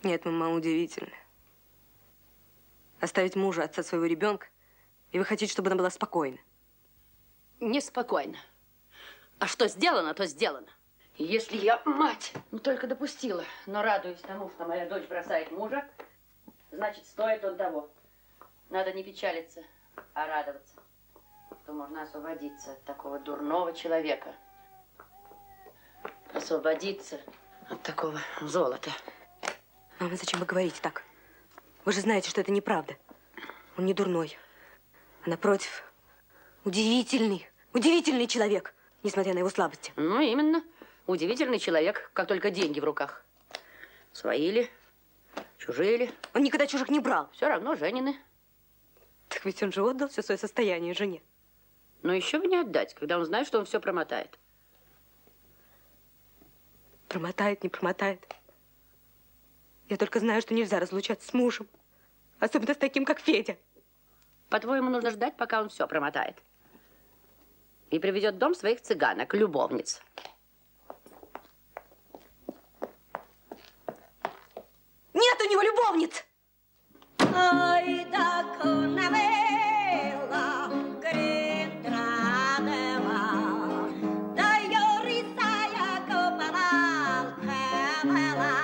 Нет, мама, удивительно. Оставить мужа, отца своего ребенка, и вы хотите, чтобы она была спокойна? Неспокойно. А что сделано, то сделано. И если я, мать, не только допустила, но радуюсь тому, что моя дочь бросает мужа, значит, стоит он того. Надо не печалиться, а радоваться, что можно освободиться от такого дурного человека. Освободиться от такого золота. Мама, зачем вы говорите так? Вы же знаете, что это неправда. Он не дурной, а напротив, удивительный, удивительный человек, несмотря на его слабости. Ну, именно. Удивительный человек, как только деньги в руках. Свои ли, чужие ли. Он никогда чужих не брал. Все равно женины. Так ведь он же отдал все свое состояние жене. Но еще бы не отдать, когда он знает, что он все промотает. Промотает, не промотает. Я только знаю, что нельзя разлучаться с мужем. Особенно с таким, как Федя. По-твоему, нужно ждать, пока он все промотает. И приведет в дом своих цыганок, любовниц. Нет у него любовниц! Ой, так навела, гритрадела, да Йорисая копала, хевела.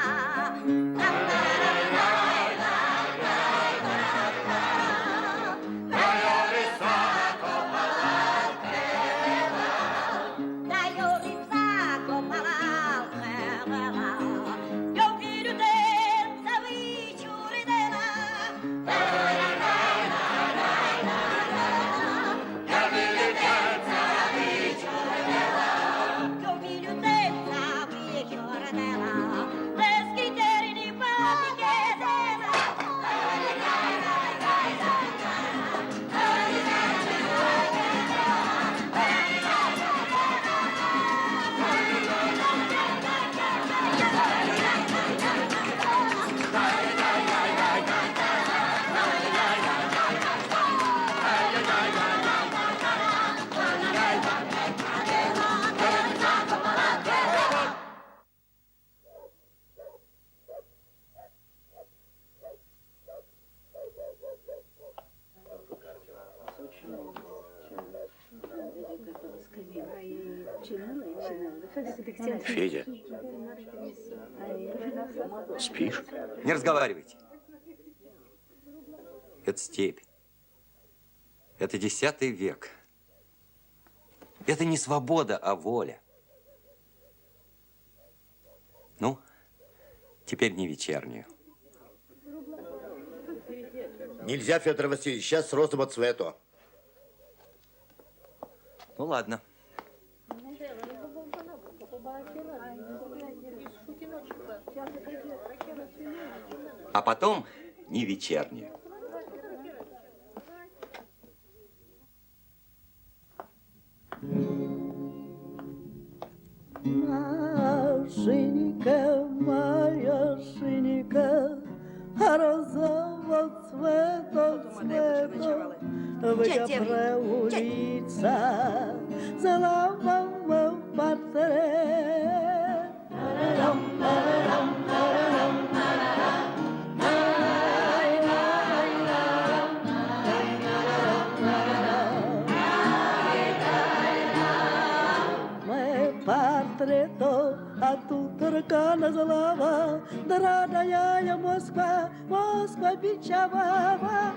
Федя, спишь? Не разговаривайте. Это степь. Это 10 век. Это не свобода, а воля. Ну, теперь не вечернюю. Нельзя, Федор Васильевич, сейчас с розового цвета. Ну, ладно. А потом не вечернюю. Машенька, моя шинька, розового цвета, выгобре улица, заломова в портрет. Портретов, а тут таракана злава, да родная Москва, Москва бичевава.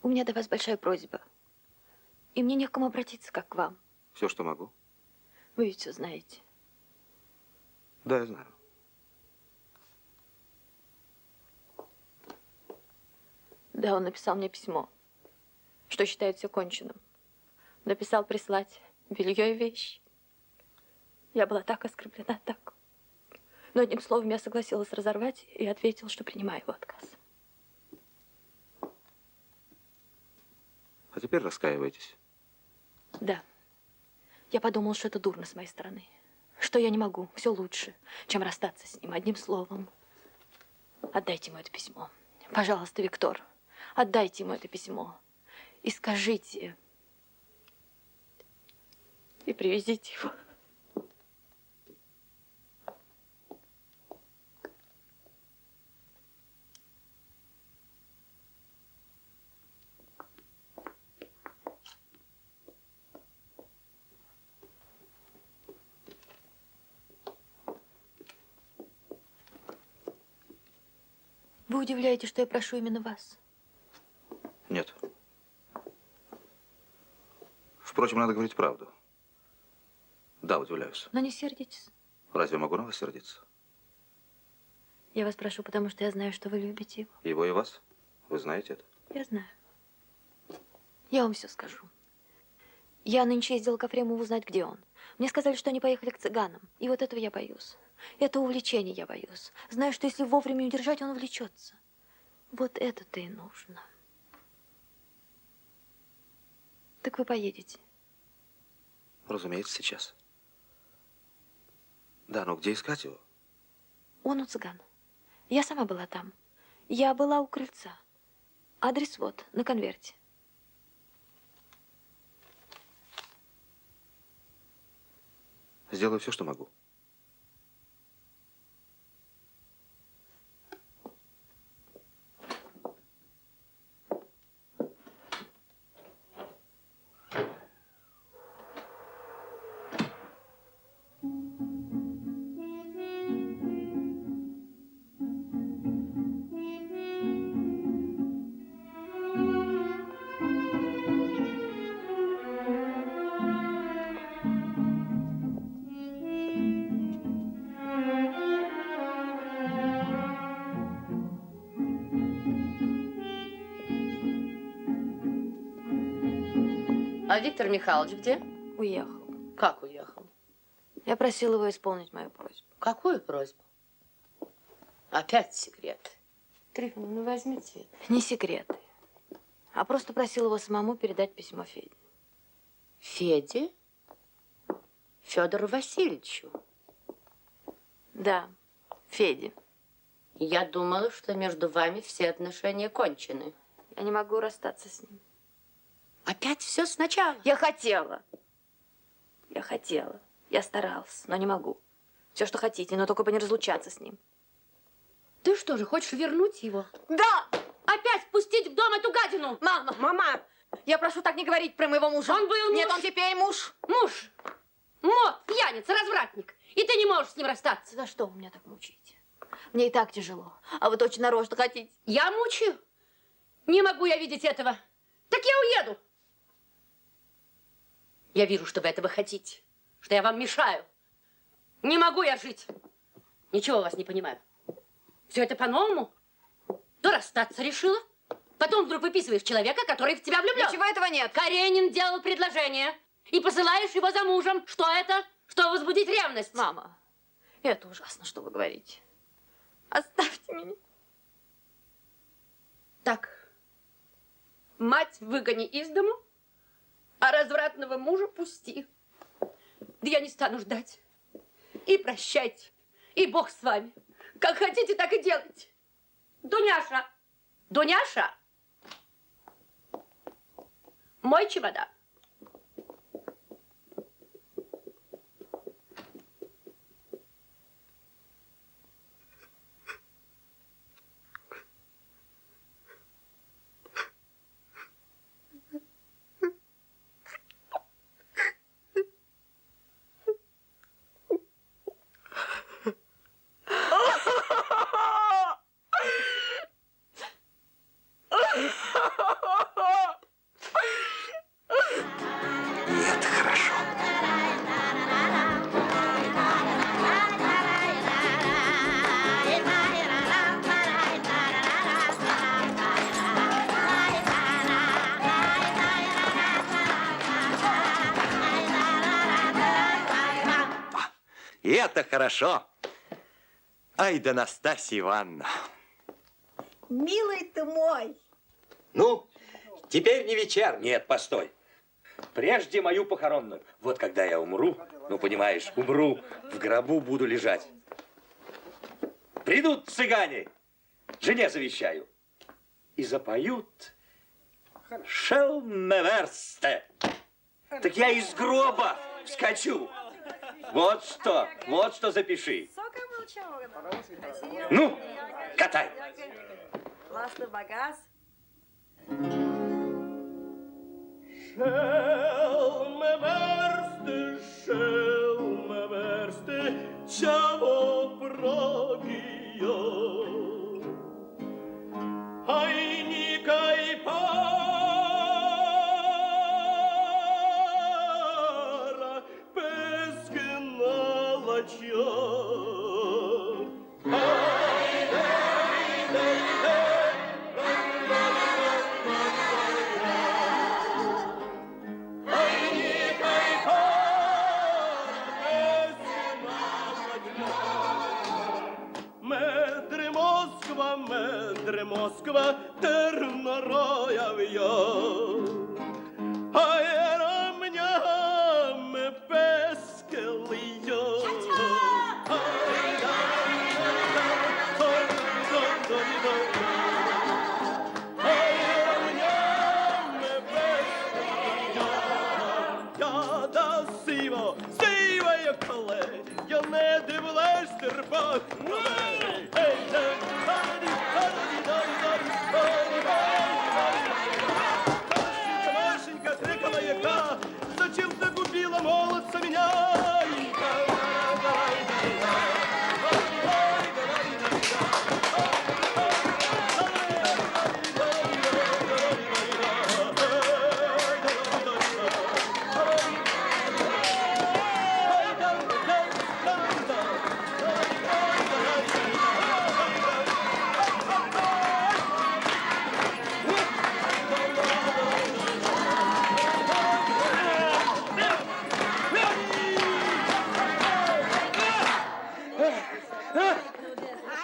У меня до вас большая просьба. И мне не к кому обратиться, как к вам. Все, что могу. Вы ведь все знаете. Да, я знаю. Да, он написал мне письмо, что считает все конченным. Написал прислать белье и вещи. Я была так оскорблена, так. Но одним словом я согласилась разорвать и ответила, что принимаю его отказ. А теперь раскаиваетесь. Да. Я подумала, что это дурно с моей стороны. Что я не могу. Все лучше, чем расстаться с ним. Одним словом, отдайте ему это письмо. Пожалуйста, Виктор, отдайте ему это письмо. И скажите. И привезите его. Вы удивляетесь, что я прошу именно вас? Нет. Впрочем, надо говорить правду. Да, удивляюсь. Но не сердитесь. Разве могу на вас сердиться? Я вас прошу, потому что я знаю, что вы любите его. Его и вас? Вы знаете это? Я знаю. Я вам все скажу. Я нынче ездила к Ефремову узнать, где он. Мне сказали, что они поехали к цыганам. И вот этого я боюсь. Это увлечение я боюсь. Знаю, что если вовремя удержать, он увлечется. Вот это-то и нужно. Так вы поедете? Разумеется, сейчас. Да, но где искать его? Он у цыган. Я сама была там. Я была у крыльца. Адрес вот, на конверте. Сделаю все, что могу. А Виктор Михайлович где? Уехал. Как уехал? Я просила его исполнить мою просьбу. Какую просьбу? Опять секрет. Трифон, ну возьмите. Не секреты. А просто просила его самому передать письмо Феде. Феде? Федору Васильевичу. Да, Феде. Я думала, что между вами все отношения кончены. Я не могу расстаться с ним. Опять все сначала. Я хотела. Я старалась, но не могу. Все, что хотите, но только бы не разлучаться с ним. Ты что же, хочешь вернуть его? Да! Опять впустить в дом эту гадину? Мама! Мама! Я прошу так не говорить про моего мужа. Он был Нет, муж. он теперь муж. Муж! Мод, пьяница, развратник. И ты не можешь с ним расстаться. За что вы меня так мучаете? Мне и так тяжело. А вы точно нарочно хотите. Я мучаю? Не могу я видеть этого. Так я уеду. Я вижу, что вы этого хотите. Что я вам мешаю. Не могу я жить. Ничего у вас не понимаю. Все это по-новому? То расстаться решила, Потом вдруг выписываешь человека, который в тебя влюблен. Ничего этого нет. Каренин делал предложение. И посылаешь его за мужем. Что это? Что возбудить ревность? Мама, это ужасно, что вы говорите. Оставьте меня. Так. Мать выгони из дому, а развратного мужа пусти. Да я не стану ждать. И прощайте. И Бог с вами. Как хотите, так и делайте. Дуняша! Дуняша! Мой чемодан. И это хорошо. И это хорошо. Ай да Настасья Ивановна. Милый ты мой. Ну, теперь не вечер. Нет, постой. Прежде мою похоронную. Вот когда я умру, ну, понимаешь, умру, в гробу буду лежать. Придут цыгане, жене завещаю, и запоют «Шелмеверсте». Так я из гроба вскочу. Вот что запиши. Ну, катай. Ласты багаз. Schelme verste, ciao progio. Ainicai para pescnala cio. Медре Москва, тернороя вьё. А era мням пескелиё. Я да сиво, сивая коле, я не дивлюсь терпах. Машенька, трекала яка, зачем загубила молодца меня?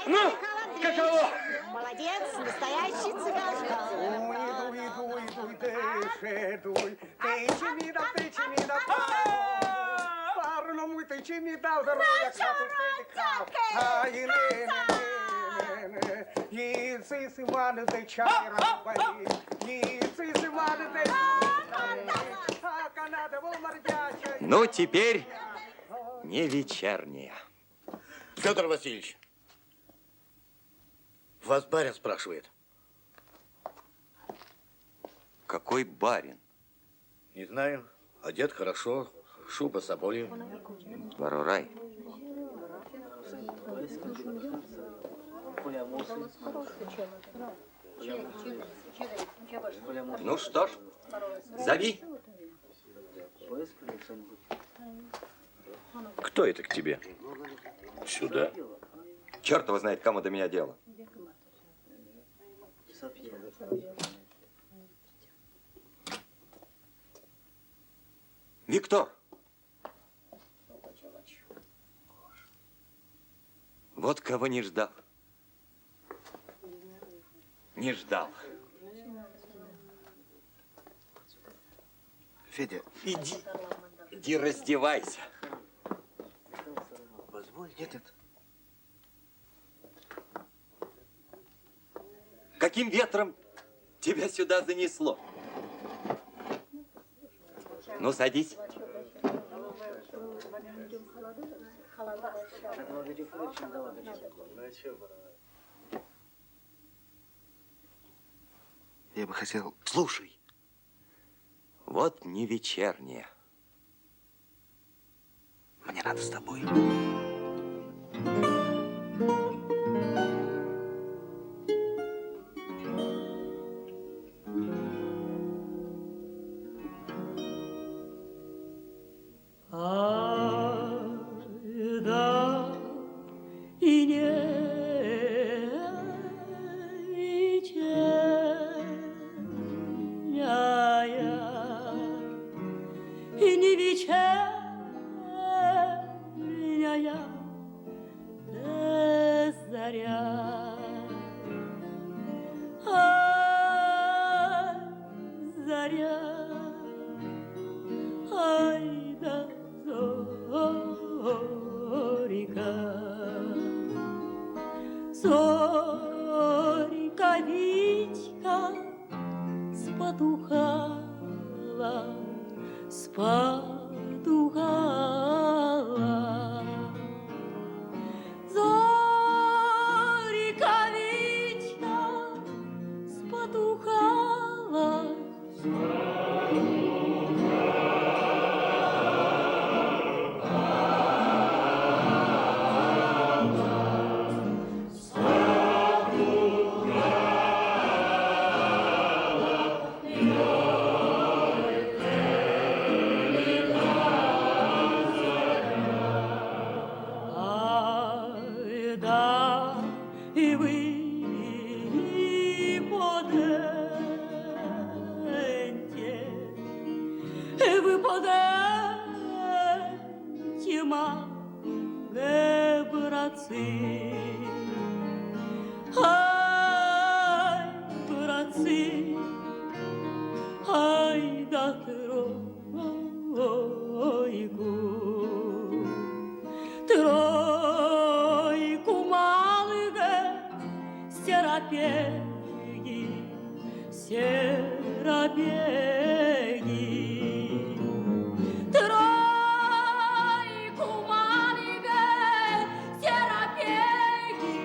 Ну, каково? Молодец, настоящий цыганка. Ну, теперь не вечерняя. Федор Васильевич, вас барин спрашивает. Какой барин? Не знаю, одет хорошо, шуба соболью. Барурай. Ну что ж, зови. Кто это к тебе? Сюда. Черт его знает, кому до меня дело. Виктор! Вот кого не ждал. Не ждал. Федя. Иди раздевайся. Позволь, нет. Каким ветром тебя сюда занесло? Ну, садись. Я бы хотел... Слушай, вот не вечерняя. Мне надо с тобой. Да, и не вечерняя, и не вечерняя заря. Ай, заря, ай да зорька, зорька Витька спотухала, спотухала. Зорька Витька спотухала, ай да, и вы поденьте, мои братцы. Ай, братцы, ай да тройку малых серапеги, серапеги. Тройку малых серапеги,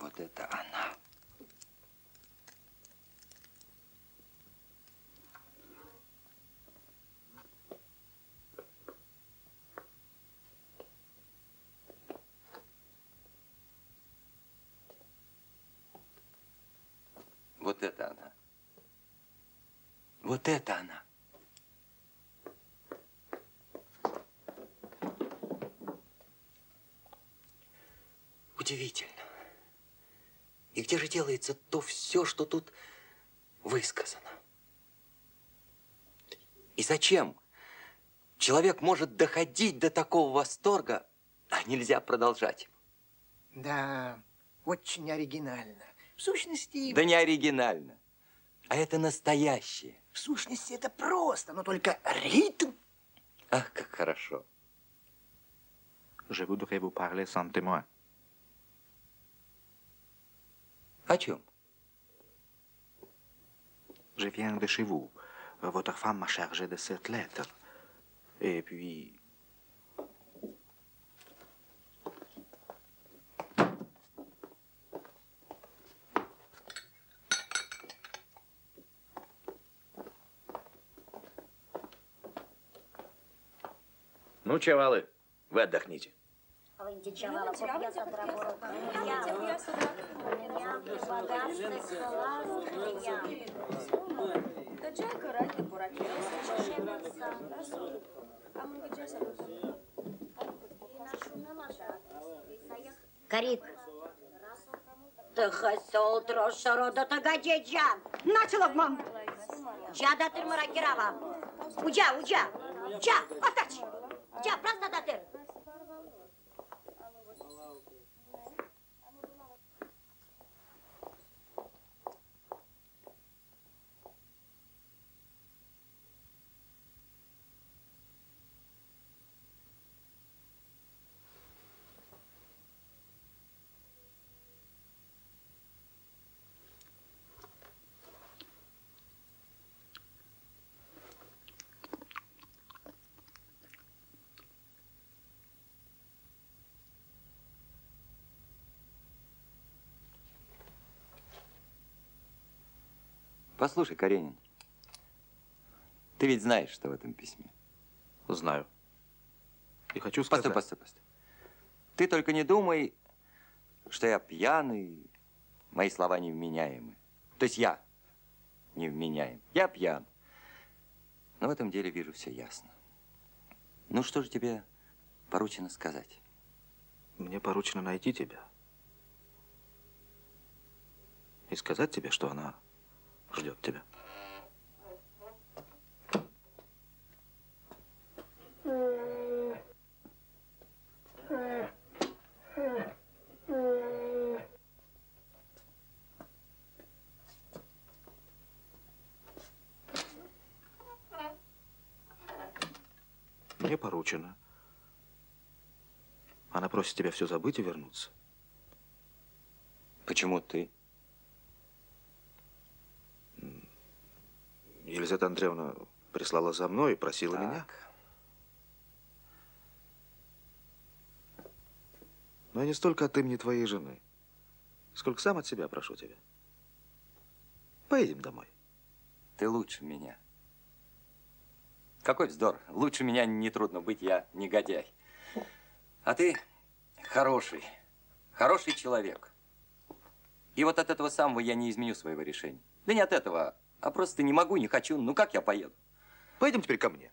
Вот это она. Вот это она. Вот это она. Удивительно. И где же делается то все, что тут высказано? И зачем человек может доходить до такого восторга, а нельзя продолжать? Да, очень оригинально. В сущности... Да не оригинально, а это настоящее. В сущности, это просто, но только ритм. Ах, как хорошо. Je voudrais vous parler sans témoin. О чем? Je viens de chez vous. Votre femme m'a chargé de cette lettre. Et puis... Ну, чавалы, вы отдохните. Карик. Ты хотел троша рода тагадеджан. Начала в мам. Джада тырмаракирава. Уджа. Джа, оставь. Джа, просто датыр. Послушай, Каренин, ты ведь знаешь, что в этом письме? Знаю. И хочу сказать... Постой. Ты только не думай, что я пьяный, мои слова невменяемы. То есть я невменяем. Я пьян. Но в этом деле вижу все ясно. Ну, что же тебе поручено сказать? Мне поручено найти тебя. И сказать тебе, что она ждет тебя. Мне поручено. Она просит тебя все забыть и вернуться. Почему ты? Елизавета Андреевна прислала за мной и просила меня. Но не столько от имени твоей жены, сколько сам от себя прошу тебя. Поедем домой. Ты лучше меня. Какой вздор. Лучше меня нетрудно быть, я негодяй. А ты хороший человек. И вот от этого самого я не изменю своего решения. Да не от этого, а просто не могу, не хочу. Ну как я поеду? Поедем теперь ко мне.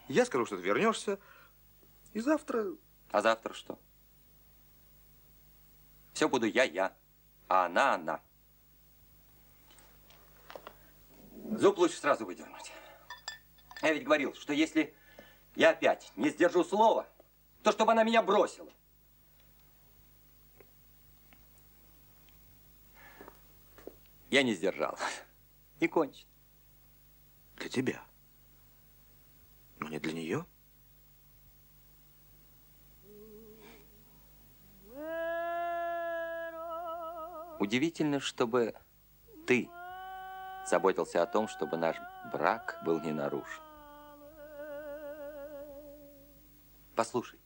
Я скажу, что ты вернешься, и завтра... А завтра что? Все буду я, а она. Зуб лучше сразу выдернуть. Я ведь говорил, что если я опять не сдержу слова, то чтобы она меня бросила. Я не сдержал. И кончено. Для тебя. Но не для нее. Удивительно, чтобы ты заботился о том, чтобы наш брак был не нарушен. Послушай.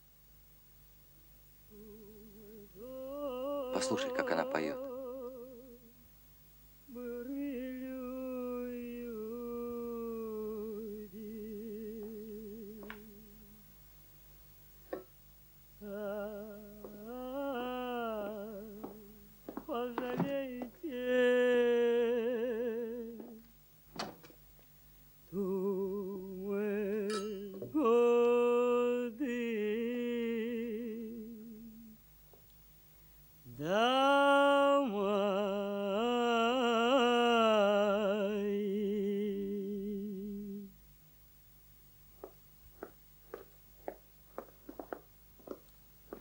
Послушай, как она поет.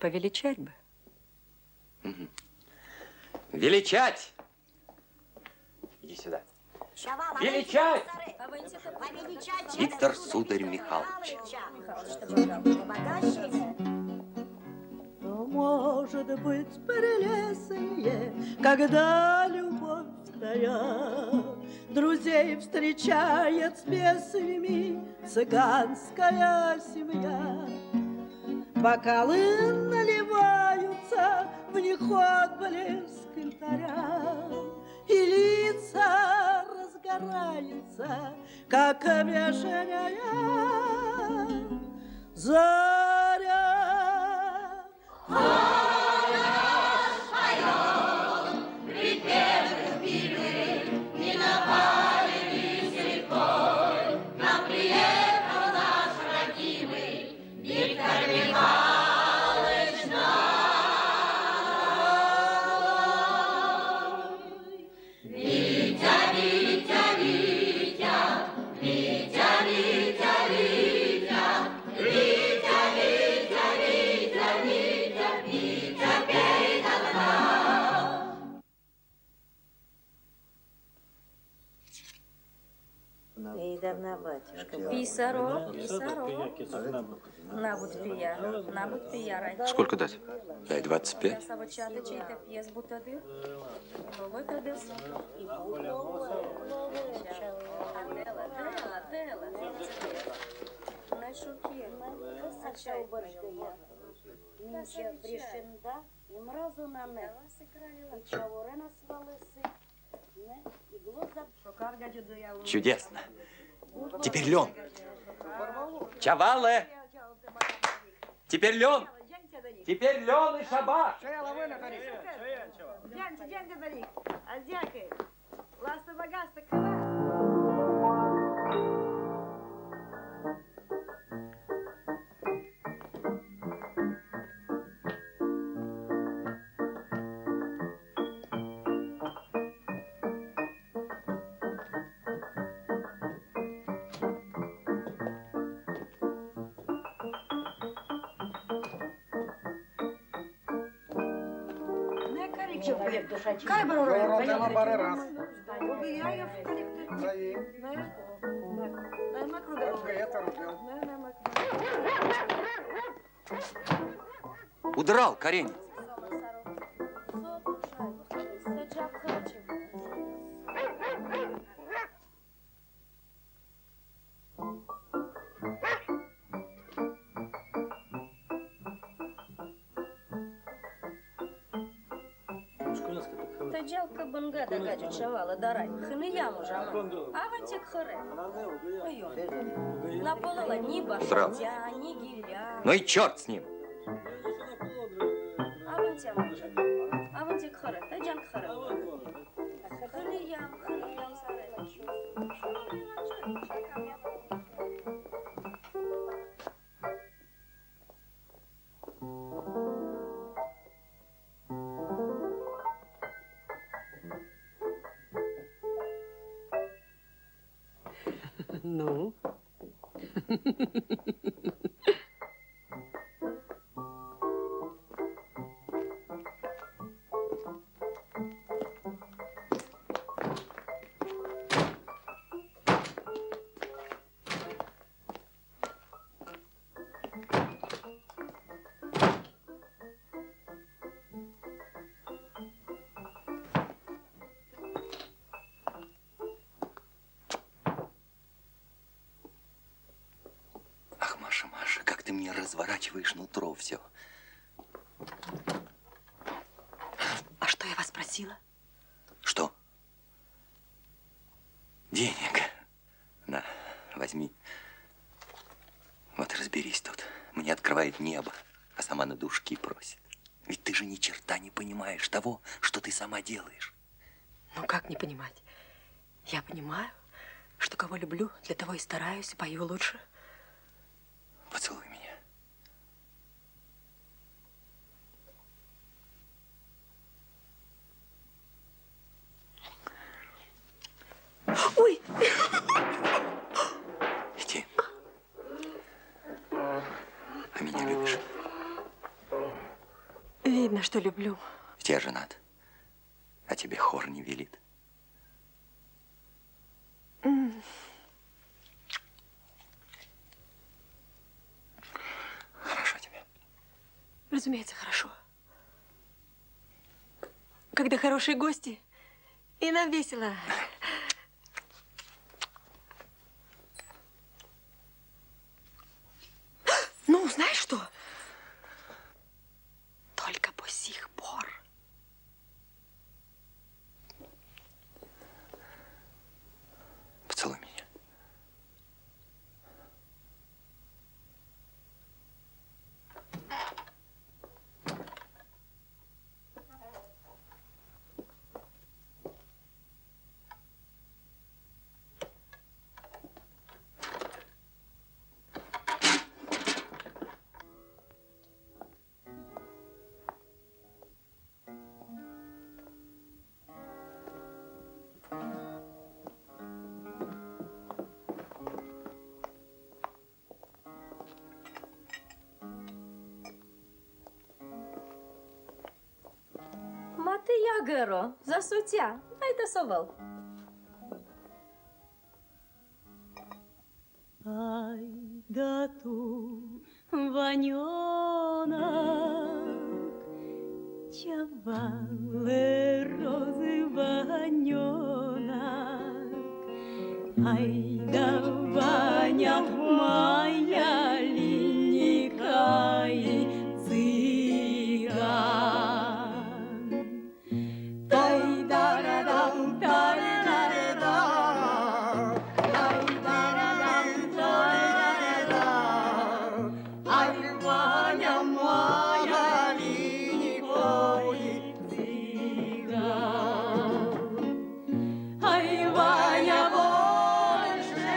Повеличать бы. Величать! Иди сюда. Величать! Виктор Сударь Михайлович. Но может быть прелестнее, когда любовь твоя друзей встречает с песнями цыганская семья. Бокалы наливаются, в них отблеск янтаря, и лица разгораются, как вешняя. заря. Видавна, батюшка. Писарок, писарок. Набудь пия, набудь пия. Сколько дать? Дай 25. Савочата, чейта пьес бутады. Новый кадыс. Адела, Адела, Адела. Не шуки. Сача уборжгая. Нинче пришенда, и мразу на не. И чаворена свалысы. Не, и глаза. Чудесно. Теперь лен. Чавале! Теперь лен! Теперь лен и шабаш! Кай Удрал, Каренин. Таджалка бангада гадю чавала дарай. Хыны яму жама. Авантик хыре. Наполала ни башатя, ни гиля. Ну и черт с ним. Авантик хыре. Таджанка хыре. Хыны ям сарай. Ну? Ах, Маша, Маша, как ты мне разворачиваешь нутро все. А что я вас просила? Что? Денег. На, возьми. Вот разберись тут. Мне открывает небо, а сама на душки просит. Ведь ты же ни черта не понимаешь того, что ты сама делаешь. Ну как не понимать? Я понимаю, что кого люблю, для того и стараюсь, и пою лучше. Поцелуй меня. Ой! Иди. А меня любишь? Видно, что люблю. Ведь я женат, а тебе хор не велит. Хорошо тебе? Разумеется, хорошо. Когда хорошие гости, и нам весело. Ну, знаешь что? Только по сих пор. Поцелуй меня. ти як, Геро? За суття. Дайте совел. Ай, да тут ваньонок, чавали рози ваньонок. Ай, да Ваня, моя линейка и цыган. Тай-да-да-дам, тай-да-да-дам, тай-да-да-дам, тай-да-да-дам. Ай, Ваня, моя линейка и цыган. Ай, Ваня, больше,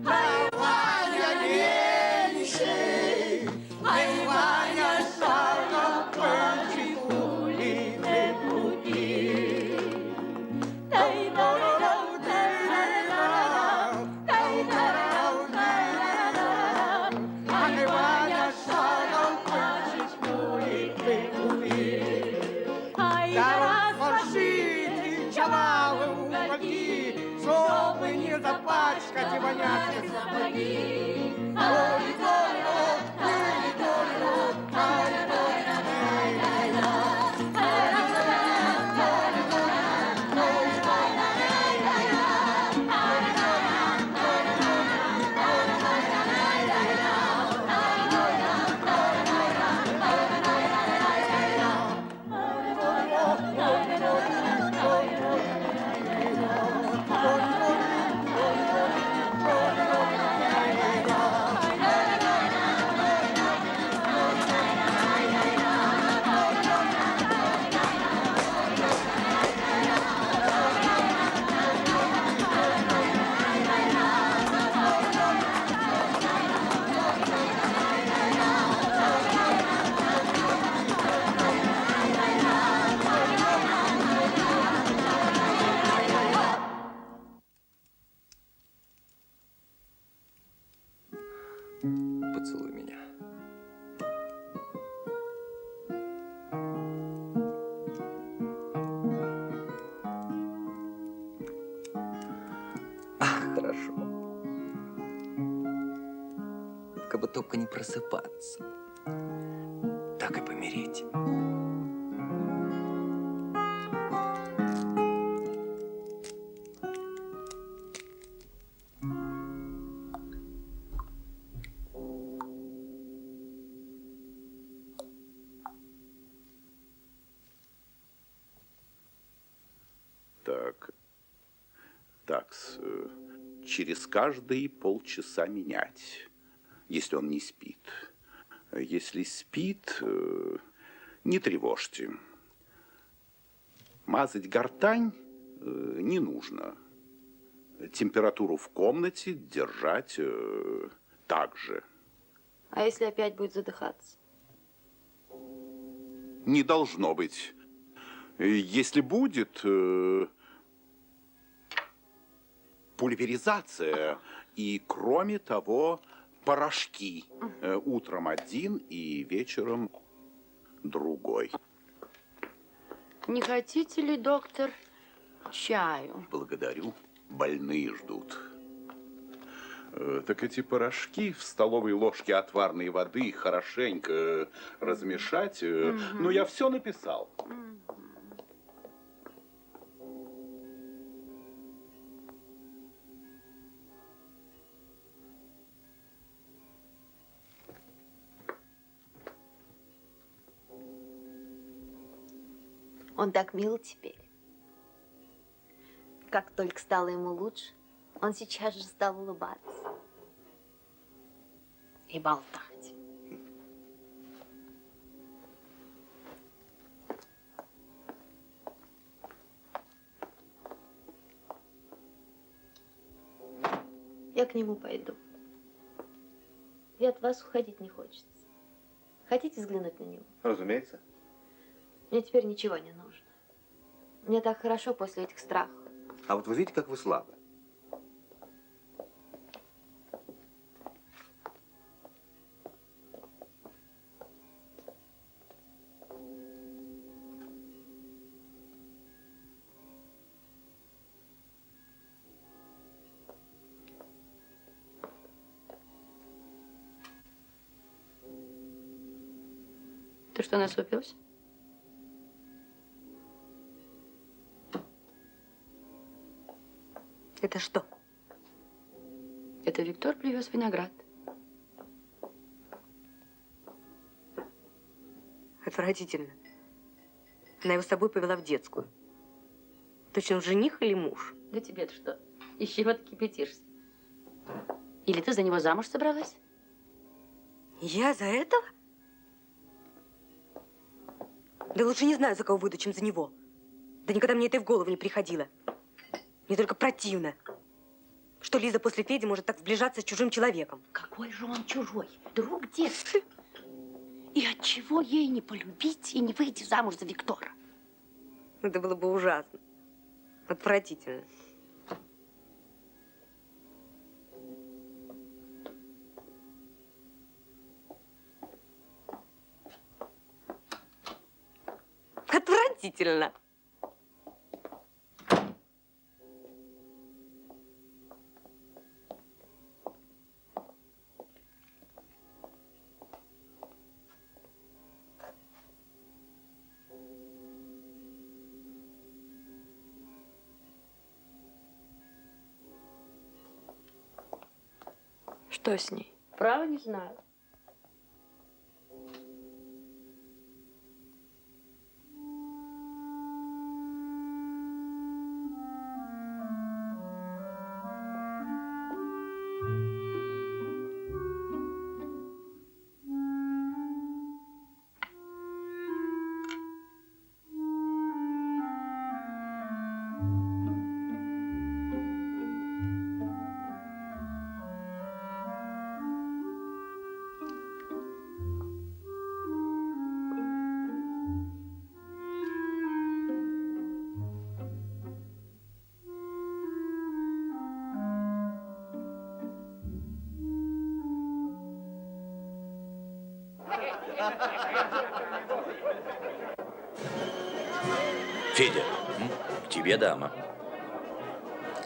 ай, Ваня, меньше, ай, Ваня, шагом прочь улицы пути. Тай-да-да-дам, тай-да-да-дам, тай-да-да-дам, тай-да-да-дам. Ай, Ваня, шагом прочь улицы пути. Ай, Разложите чавалы угольки, чтобы не запачкать и вонять сапоги. Ой, ой, ой, ой, ой, ой, Поцелуй меня. Ах, хорошо. Как бы только не просыпаться. Так и помереть. Через каждые полчаса менять, если он не спит. Если спит, не тревожьте. Мазать гортань не нужно. Температуру в комнате держать так же. А если опять будет задыхаться? Не должно быть. Если будет пульверизация и, кроме того, порошки. Утром один и вечером другой. Не хотите ли, доктор, чаю? Благодарю. Больные ждут. Так эти порошки в столовой ложке отварной воды хорошенько размешать. Ну, я все написал. Он так мил теперь. Как только стало ему лучше, он сейчас же стал улыбаться. И болтать. Я к нему пойду. И от вас уходить не хочется. Хотите взглянуть на него? Разумеется. Мне теперь ничего не нужно. Мне так хорошо после этих страхов. А вот вы видите, как вы слабы. что насупился? Это что? Это Виктор привез виноград. Отвратительно. Она его с собой повела в детскую. Точно он жених или муж? Да тебе-то что? Из чего ты кипятишься? Или ты за него замуж собралась? Я за этого? Да лучше не знаю, за кого выйду, чем за него. Да никогда мне это и в голову не приходило. Мне только противно, что Лиза после Феди может так сближаться с чужим человеком. Какой же он чужой? Друг детства. И от чего ей не полюбить и не выйти замуж за Виктора? Это было бы ужасно. Отвратительно. Отвратительно. Что с ней? Право не знаю. Федя, к тебе дама.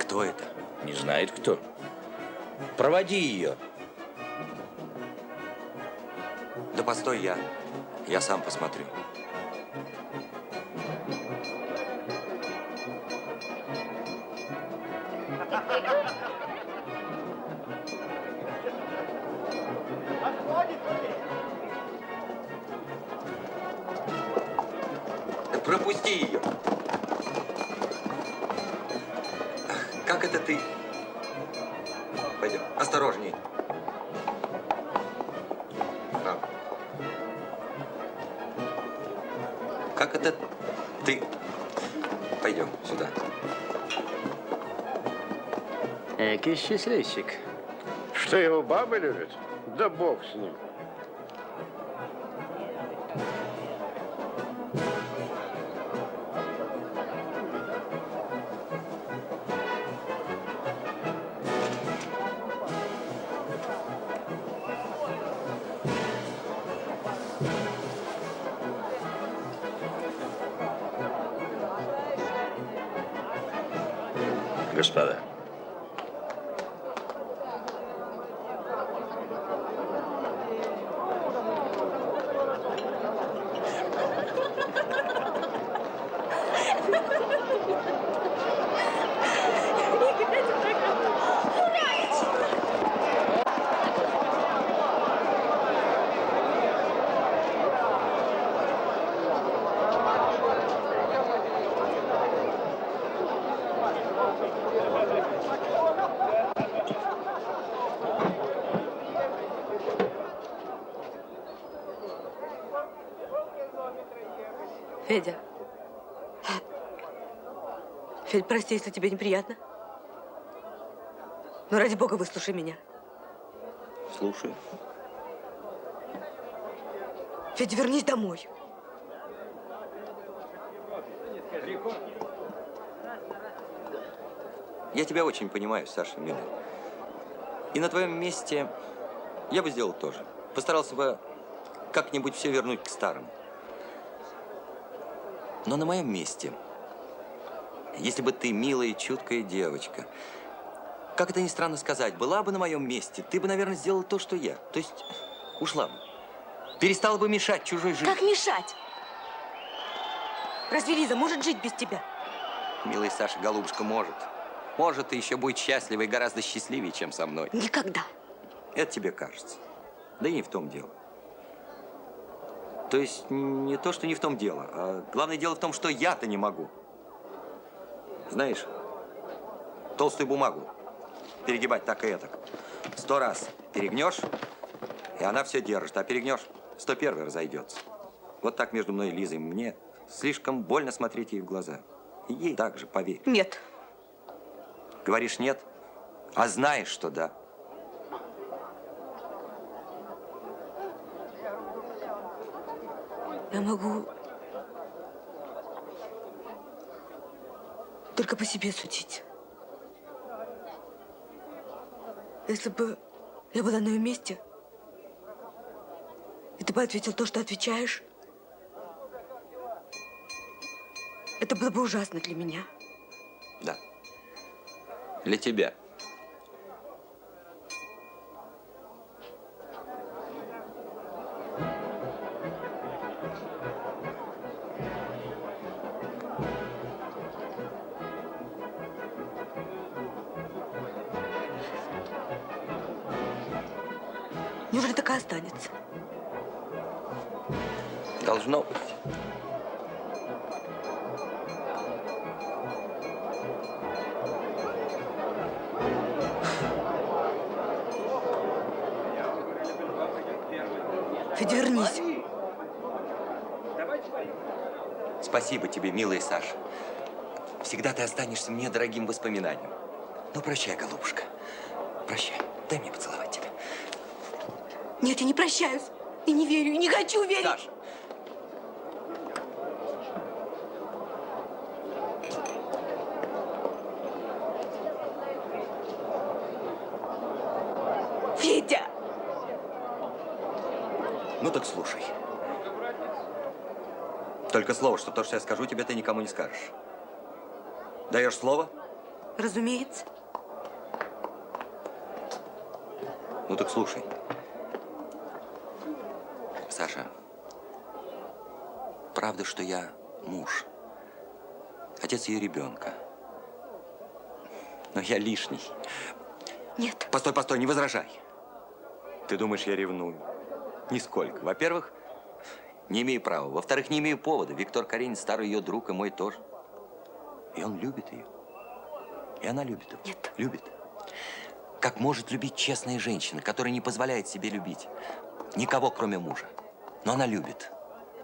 Кто это? Не знает кто. Проводи ее. Да постой, я сам посмотрю. Да пропусти ее. Как это ты? Пойдем, осторожней. Как это ты? Пойдем сюда. Экий счастливчик. Что его бабы любят? Да бог с ним. Господа. Федя. Федь, прости, если тебе неприятно. Но ради бога, выслушай меня. Слушай. Федя, вернись домой. Я тебя очень понимаю, Саша Миллер. И на твоем месте я бы сделал то же. Постарался бы как-нибудь все вернуть к старому. Но на моем месте, если бы ты милая и чуткая девочка, как это ни странно сказать, была бы на моем месте, ты бы, наверное, сделала то, что я. То есть ушла бы. Перестала бы мешать чужой жизни. Как мешать? Разве Лиза может жить без тебя? Милый Саша, голубушка, может. Может, и еще будет счастлива и гораздо счастливее, чем со мной. Никогда. Это тебе кажется. Да и не в том дело. То есть не то, что не в том дело, а главное дело в том, что я-то не могу. Знаешь, толстую бумагу перегибать так и этак. 100 раз перегнешь, и она все держит, а перегнешь, 101 разойдется. Вот так между мной и Лизой. Мне слишком больно смотреть ей в глаза. И ей так же, поверь. Нет. Говоришь нет, а знаешь, что да. Я могу только по себе судить. Если бы я была на ее месте, и ты бы ответил то, что отвечаешь, это было бы ужасно для меня. Да. Для тебя. Неужели так и останется? Должно быть. Федя, вернись. Спасибо тебе, милая Саша. Всегда ты останешься мне дорогим воспоминанием. Ну, прощай, голубушка. Прощай. Дай мне поцеловать тебя. Нет, я не прощаюсь. И не верю, и не хочу верить. Саша. Федя! Ну так слушай. Только слово, что то, что я скажу тебе, ты никому не скажешь. Даешь слово? Разумеется. Ну так слушай. Саша, правда, что я муж, отец ее ребенка. Но я лишний. Нет. Постой, постой, не возражай. Ты думаешь, я ревную? Нисколько. Во-первых, не имею права. Во-вторых, не имею повода. Виктор Каренин старый ее друг, и мой тоже. И он любит ее. И она любит его. Нет. Любит. Как может любить честная женщина, которая не позволяет себе любить никого, кроме мужа. Но она любит.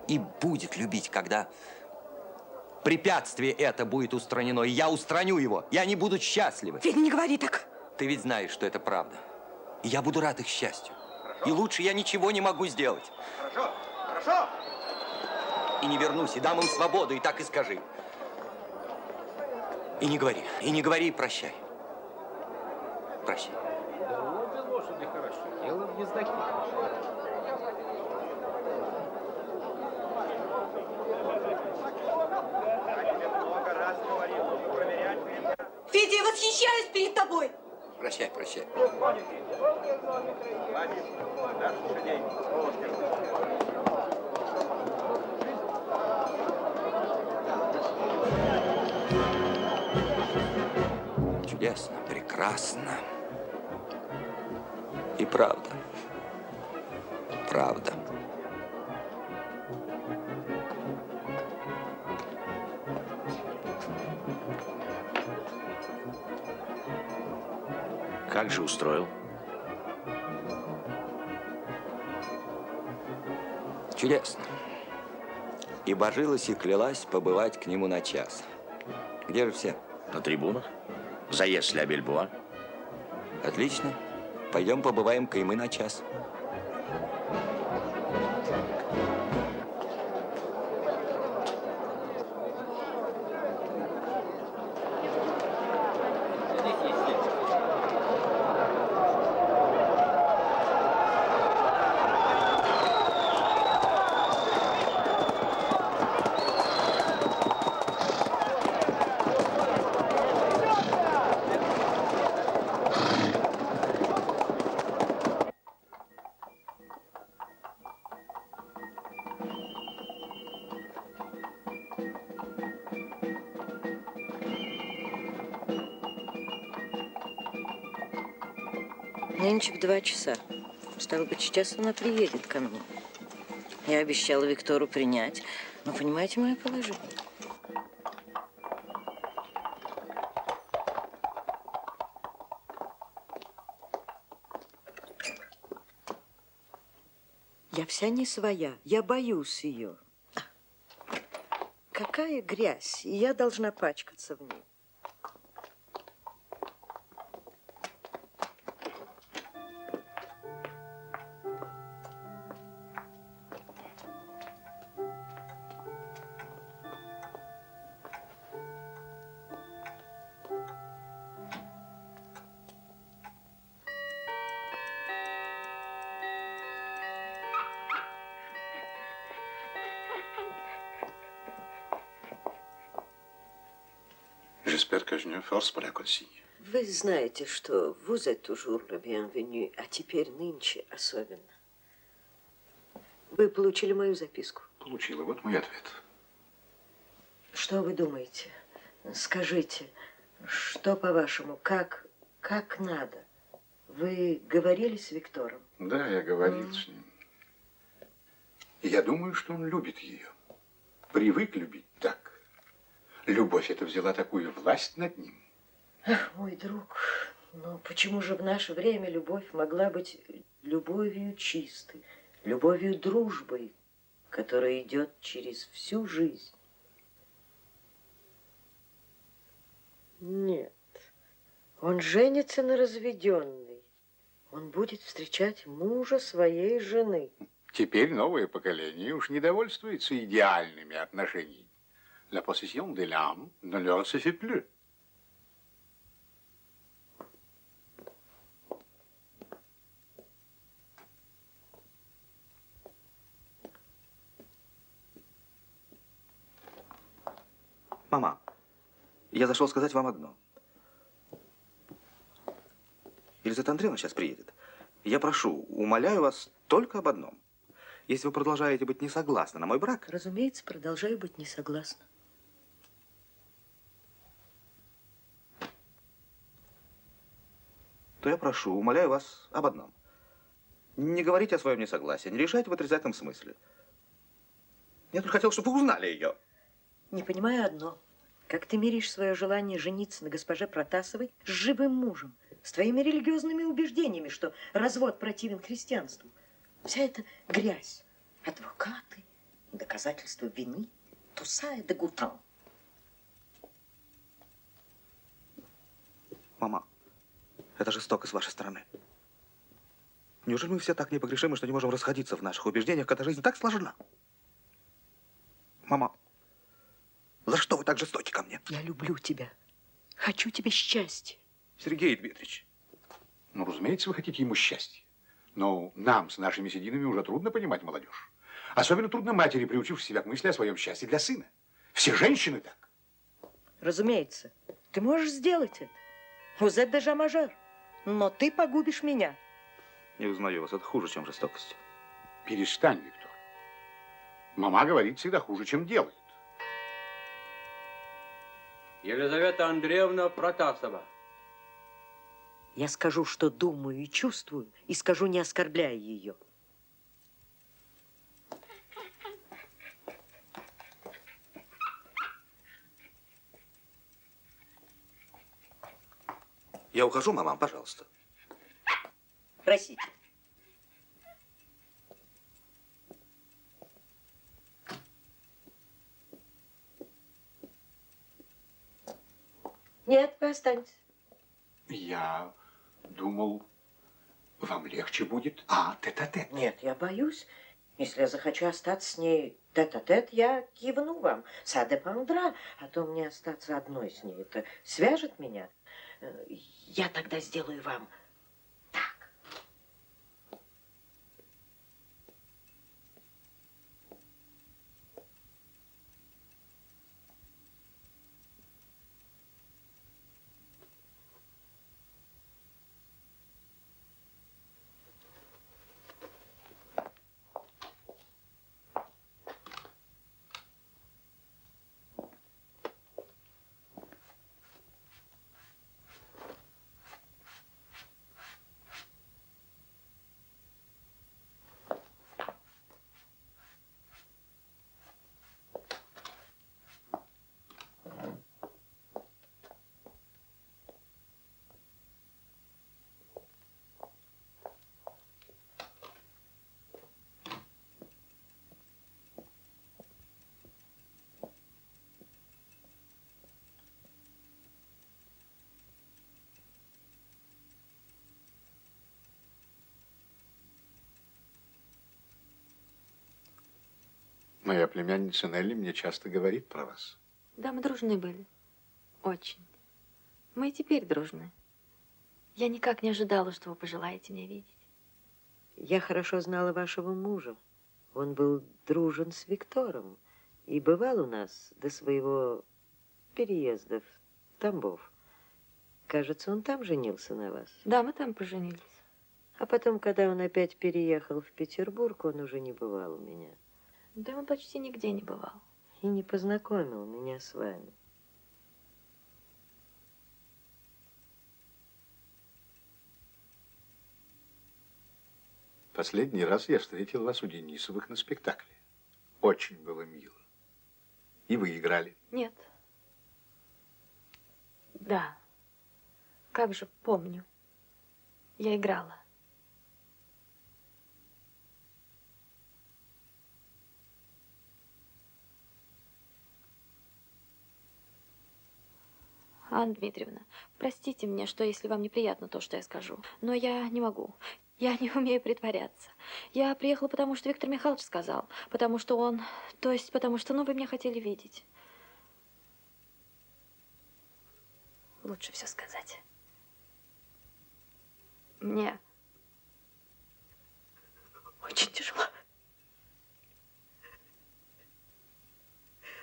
И будет любить, когда препятствие это будет устранено. И я устраню его. И они будут счастливы. Федя, не говори так. Ты ведь знаешь, что это правда. И я буду рад их счастью. И лучше я ничего не могу сделать. Хорошо, хорошо. И не вернусь, и дам им свободу, и так и скажи. И не говори, и прощай. Прощай. Да обе лошади хорошо, дело в ездаке. Федя, я восхищаюсь перед тобой. Прощай, прощай. Чудесно, прекрасно. И правда. Правда. Как же устроил? Чудесно. И божилась, и клялась побывать к нему на час. Где же все? На трибунах? Заезд Ля Бельбоа? Отлично. Пойдем побываем-ка и мы на час. Нынче в 2 часа. Стало быть, сейчас она приедет ко мне. Я обещала Виктору принять. Но понимаете мое положение? Я вся не своя. Я боюсь ее. Какая грязь, и я должна пачкаться в ней. J'espère que je ne force pas la consigne. Вы знаете, что vous êtes toujours le bienvenu, а теперь нынче особенно. Вы получили мою записку? Получила. Вот мой ответ. Что вы думаете? Скажите, что, по-вашему, как надо? Вы говорили с Виктором? Да, я говорил с ним. И я думаю, что он любит ее. Привык любить так. Любовь эта взяла такую власть над ним. Ах, мой друг, но почему же в наше время любовь могла быть любовью чистой, любовью дружбой, которая идет через всю жизнь? Нет, он женится на разведенной. Он будет встречать мужа своей жены. Теперь новое поколение уж не довольствуется идеальными отношениями. La possession de l'âme ne leur suffit plus. Мама, я зашел сказать вам одно. Елизавета Андреевна сейчас приедет. Я прошу, умоляю вас только об одном. Если вы продолжаете быть не согласны на мой брак... Разумеется, продолжаю быть не согласна. То я прошу, умоляю вас об одном. Не говорите о своем несогласии, не решайте в отрицательном смысле. Я только хотел, чтобы вы узнали ее. Не понимаю одно. Как ты миришь свое желание жениться на госпоже Протасовой с живым мужем, с твоими религиозными убеждениями, что развод противен христианству? Вся эта грязь, адвокаты, доказательства вины, туса и дегутан. Мама, это жестоко с вашей стороны. Неужели мы все так непогрешимы, что не можем расходиться в наших убеждениях, когда жизнь так сложна? Мама, за что вы так жестоки ко мне? Я люблю тебя. Хочу тебе счастья. Сергей Дмитриевич. Ну, разумеется, вы хотите ему счастья. Но нам с нашими сединами уже трудно понимать молодежь. Особенно трудно матери, приучившей себя к мысли о своем счастье для сына. Все женщины так. Разумеется, ты можешь сделать это. Vous êtes déjà majeur. Но ты погубишь меня. Не узнаю вас, это хуже, чем жестокость. Перестань, Виктор. Мама говорит всегда хуже, чем делает. Елизавета Андреевна Протасова. Я скажу, что думаю и чувствую, и скажу, не оскорбляя ее. Я ухожу, мама, пожалуйста. Простите. Нет, вы останетесь. Я думал, вам легче будет, тет-а-тет. Нет, я боюсь. Если я захочу остаться с ней тет-а-тет, я кивну вам. Ça dépendra. А то мне остаться одной с ней. Это свяжет меня. Я тогда сделаю вам так. Моя племянница Нелли мне часто говорит про вас. Да, мы дружны были. Очень. Мы и теперь дружны. Я никак не ожидала, что вы пожелаете меня видеть. Я хорошо знала вашего мужа. Он был дружен с Виктором и бывал у нас до своего переезда в Тамбов. Кажется, он там женился на вас. Да, мы там поженились. А потом, когда он опять переехал в Петербург, он уже не бывал у меня. Да он почти нигде не бывал. И не познакомил меня с вами. Последний раз я встретил вас у Денисовых на спектакле. Очень было мило. И вы играли. Нет. Да. Как же помню. Я играла. Анна Дмитриевна, простите мне, что если вам неприятно то, что я скажу, но я не могу. Я не умею притворяться. Я приехала, потому что Виктор Михайлович сказал, потому что он, то есть потому что, ну, вы меня хотели видеть. Лучше все сказать. Мне очень тяжело.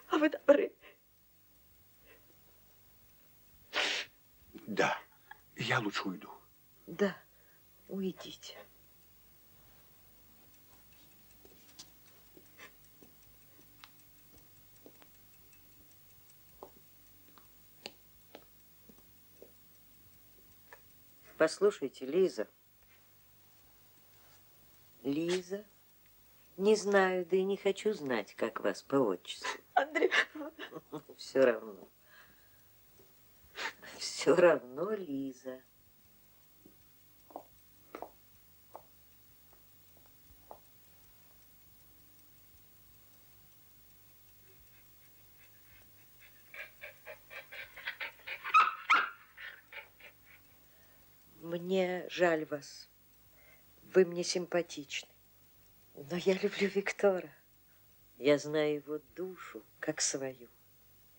А вы добры. Да, я лучше уйду. Да, уйдите. Послушайте, Лиза. Лиза? Не знаю, да и не хочу знать, как вас по отчеству. Андрей. Все равно. Все равно, Лиза. Мне жаль вас. Вы мне симпатичны. Но я люблю Виктора. Я знаю его душу, как свою.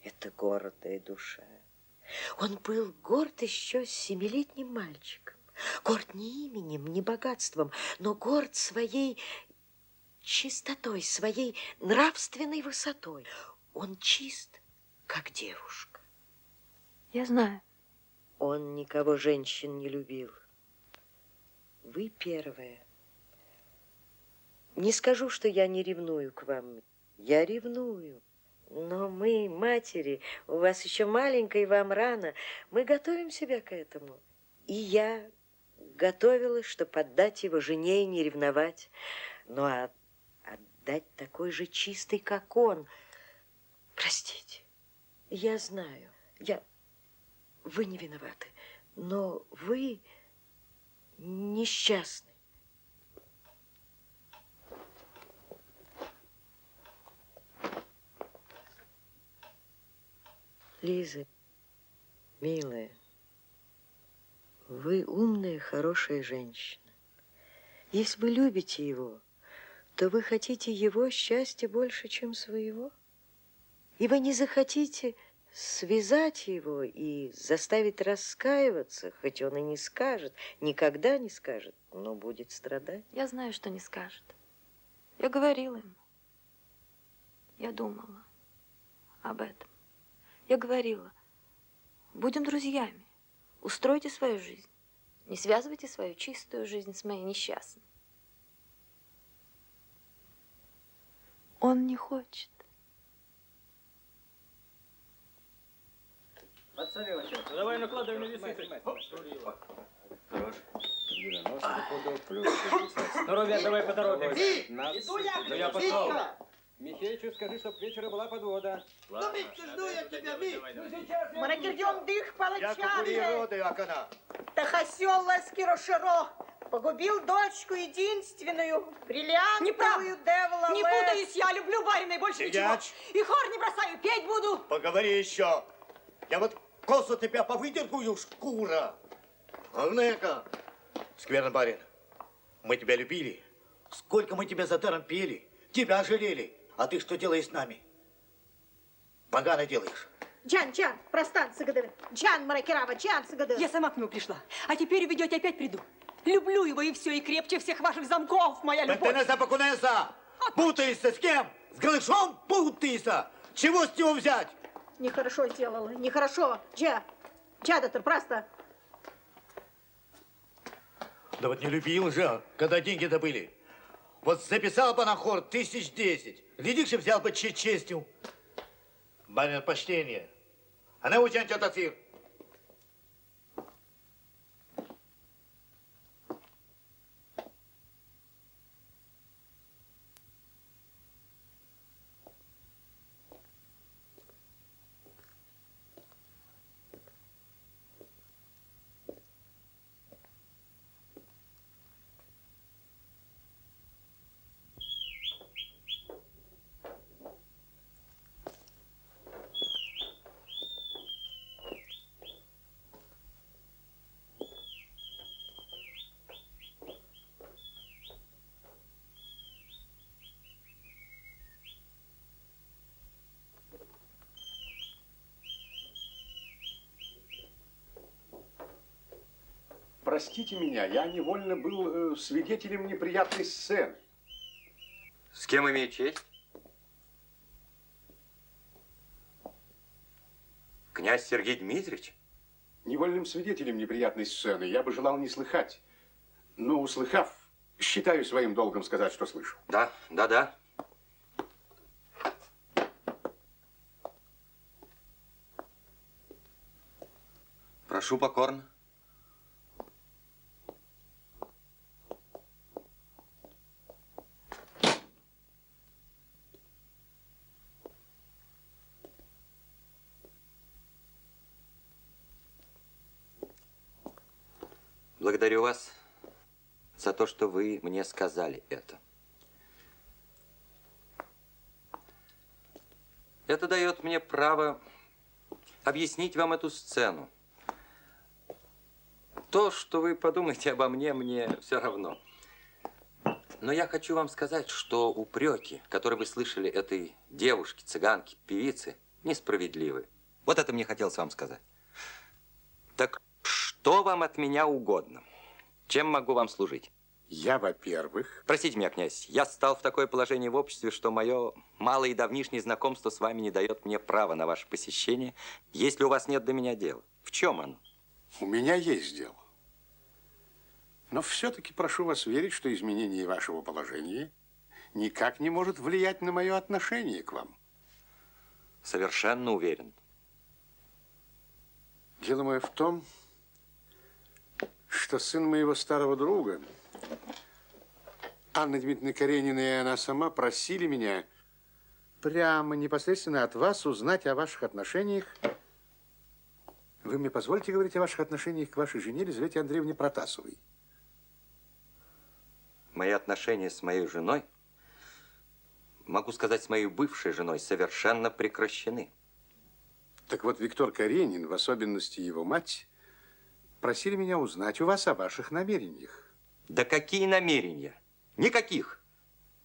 Это гордая душа. Он был горд еще 7-летним мальчиком. Горд не именем, не богатством, но горд своей чистотой, своей нравственной высотой. Он чист, как девушка. Я знаю. Он никого женщин не любил. Вы первая. Не скажу, что я не ревную к вам. Я ревную. Но мы, матери, у вас еще маленькая, и вам рано. Мы готовим себя к этому. И я готовилась, чтобы отдать его жене и не ревновать. Но отдать такой же чистый, как он. Простите, я знаю, вы не виноваты, но вы несчастны. Лиза, милая, вы умная, хорошая женщина. Если вы любите его, то вы хотите его счастья больше, чем своего. И вы не захотите связать его и заставить раскаиваться, хоть он и не скажет, никогда не скажет, но будет страдать. Я знаю, что не скажет. Я говорила ему. Я думала об этом. Я говорила, будем друзьями, устройте свою жизнь, не связывайте свою чистую жизнь с моей несчастной. Он не хочет. Ну, давай накладывай на весы. Хорош. 90 пудов плюс 50. Ну, ребят, давай поторопимся. Ну, я пошел. Михеичу скажи, чтоб к вечеру была подвода. Ну, Митя, жду я тебя, Митя. Маракердем дых Я кукурироды, Акана. Так осел Ласкироширо погубил дочку единственную, бриллиантовую Девла. Не путаюсь, я люблю барина и больше Сидяч. ничего. И хор не бросаю, петь буду. Поговори еще. Я вот косу тебя повыдергую, шкура. Агнека. Скверный барин, мы тебя любили. Сколько мы тебя за даром пели. Тебя жалели. А ты что делаешь с нами? Погано делаешь. Джан, простан, сыгады. Джан, Маракирава, Джан, сыгады. Я сама к нему пришла. А теперь уведете, опять приду. Люблю его и все, и крепче всех ваших замков, моя любовь. Пентенеса Бакунеса! Путаешься с кем? С голышом путаешься! Чего с него взять? Нехорошо сделала, нехорошо. Джадатор, просто. Да вот не любил же, когда деньги-то были. Вот записал бы на хор 1010. Глядишь, и взял бы честью. Баня почтение. А научен тебя тацир. Простите меня, я невольно был свидетелем неприятной сцены. С кем имею честь? Князь Сергей Дмитриевич? Невольным свидетелем неприятной сцены я бы желал не слыхать. Но, услыхав, считаю своим долгом сказать, что слышал. Да. Прошу покорно. Благодарю вас за то, что вы мне сказали это. Это дает мне право объяснить вам эту сцену. То, что вы подумаете обо мне, мне все равно. Но я хочу вам сказать, что упреки, которые вы слышали этой девушке, цыганке, певице, несправедливы. Вот это мне хотелось вам сказать. Так что вам от меня угодно? Чем могу вам служить? Я, во-первых... Простите меня, князь, я стал в такое положение в обществе, что мое малое и давнишнее знакомство с вами не дает мне права на ваше посещение, если у вас нет до меня дела. В чем оно? У меня есть дело. Но все-таки прошу вас верить, что изменение вашего положения никак не может влиять на мое отношение к вам. Совершенно уверен. Дело мое в том, что сын моего старого друга, Анна Дмитриевна Каренина и она сама просили меня прямо, непосредственно от вас узнать о ваших отношениях. Вы мне позволите говорить о ваших отношениях к вашей жене Елизавете Андреевне Протасовой? Мои отношения с моей женой, могу сказать, с моей бывшей женой, совершенно прекращены. Так вот, Виктор Каренин, в особенности его мать, просили меня узнать у вас о ваших намерениях. Да какие намерения? Никаких.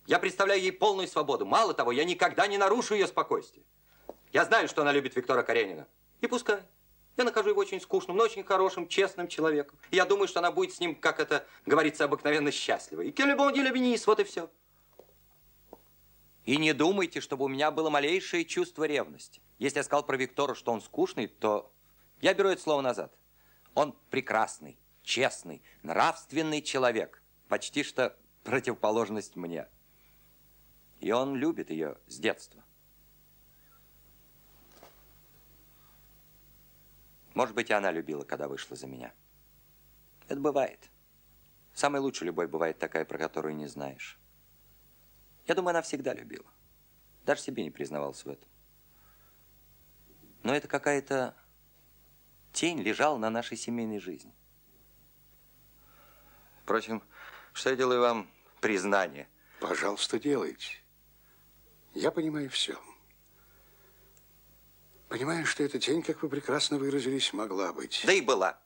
Я представляю ей полную свободу. Мало того, я никогда не нарушу ее спокойствие. Я знаю, что она любит Виктора Каренина. И пускай. Я нахожу его очень скучным, но очень хорошим, честным человеком. И я думаю, что она будет с ним, как это говорится, обыкновенно счастлива. И кем-либо деле вниз, вот и все. И не думайте, чтобы у меня было малейшее чувство ревности. Если я сказал про Виктора, что он скучный, то я беру это слово назад. Он прекрасный, честный, нравственный человек. Почти что противоположность мне. И он любит ее с детства. Может быть, и она любила, когда вышла за меня. Это бывает. Самая лучшая любовь бывает такая, про которую не знаешь. Я думаю, она всегда любила. Даже себе не признавалась в этом. Но это какая-то тень лежала на нашей семейной жизни. Впрочем, что я делаю вам признание? Пожалуйста, делайте. Я понимаю все. Понимаю, что эта тень, как вы прекрасно выразились, могла быть. Да и была.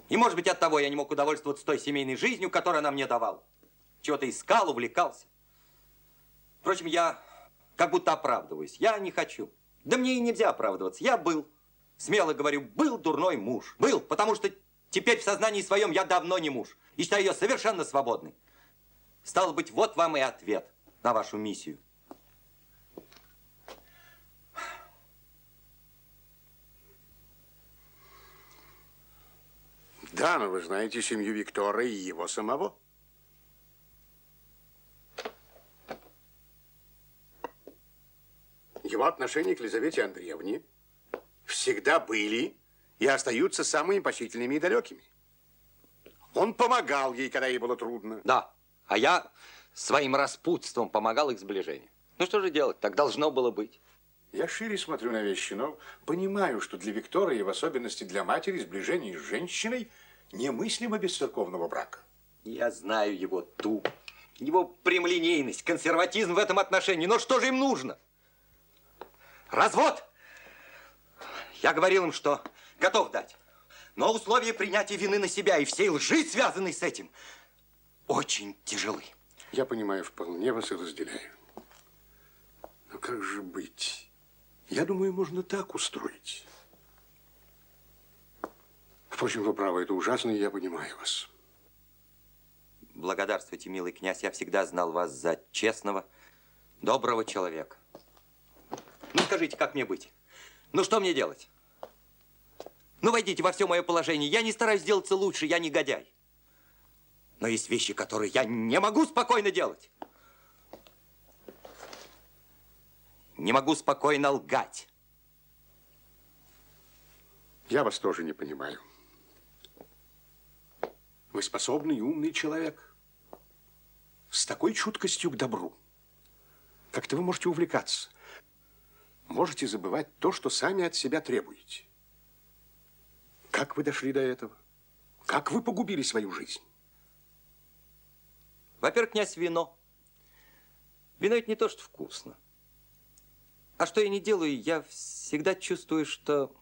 И, может быть, от того я не мог удовольствоваться той семейной жизнью, которую она мне давала. чего-то искал, увлекался. Впрочем, я как будто оправдываюсь. Я не хочу. Да мне и нельзя оправдываться. Я был, смело говорю, был дурной муж. Был, потому что теперь в сознании своем я давно не муж. И считаю ее совершенно свободной. Стало быть, вот вам и ответ на вашу миссию. Да, но вы знаете семью Виктора и его самого. Его отношения к Лизавете Андреевне всегда были и остаются самыми почтительными и далекими. Он помогал ей, когда ей было трудно. Да, а я своим распутством помогал их сближению. Ну что же делать, так должно было быть. Я шире смотрю на вещи, но понимаю, что для Виктора и в особенности для матери сближение с женщиной немыслимо без церковного брака. Я знаю его его прямолинейность, консерватизм в этом отношении. Но что же им нужно? Развод! Я говорил им, что готов дать. Но условия принятия вины на себя и всей лжи, связанной с этим, очень тяжелы. Я понимаю вполне вас и разделяю. Но как же быть? Я думаю, можно так устроить. Впрочем, вы правы, это ужасно, и я понимаю вас. Благодарствуйте, милый князь, я всегда знал вас за честного, доброго человека. Ну, скажите, как мне быть? Ну, что мне делать? Ну, войдите во все мое положение. Я не стараюсь сделаться лучше, я негодяй. Но есть вещи, которые я не могу спокойно делать. Не могу спокойно лгать. Я вас тоже не понимаю. Вы способный и умный человек. С такой чуткостью к добру. Как-то вы можете увлекаться. Можете забывать то, что сами от себя требуете. Как вы дошли до этого? Как вы погубили свою жизнь? Во-первых, князь, вино. Вино это не то, что вкусно. А что я не делаю, я всегда чувствую, что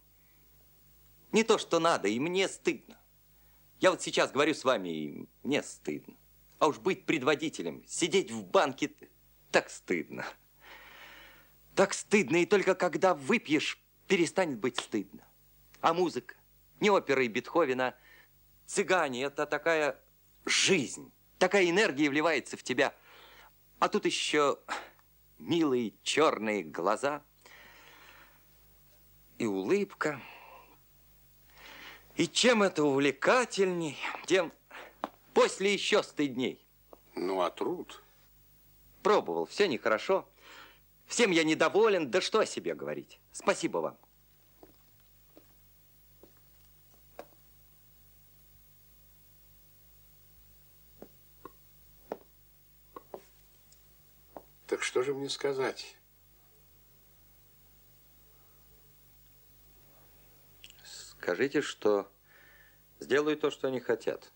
не то, что надо, и мне стыдно. Я вот сейчас говорю с вами, и мне стыдно. А уж быть предводителем, сидеть в банке, так стыдно. Так стыдно, и только когда выпьешь, перестанет быть стыдно. А музыка, не опера и Бетховена, цыгане, это такая жизнь, такая энергия вливается в тебя. А тут еще милые черные глаза и улыбка. И чем это увлекательней, тем после еще стыдней. Ну, а труд? Пробовал, все нехорошо. Всем я недоволен, да что о себе говорить. Спасибо вам. Так что же мне сказать? Скажите, что сделаю то, что они хотят.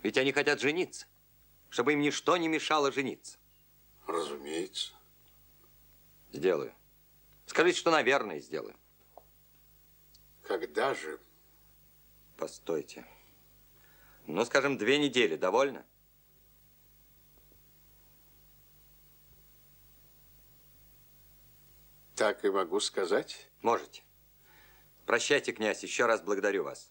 Ведь они хотят жениться, чтобы им ничто не мешало жениться. Разумеется. Сделаю. Скажите, что, наверное, сделаю. Когда же? Постойте. Ну, скажем, 2 недели. Довольно? Так и могу сказать. Можете. Прощайте, князь. Еще раз благодарю вас.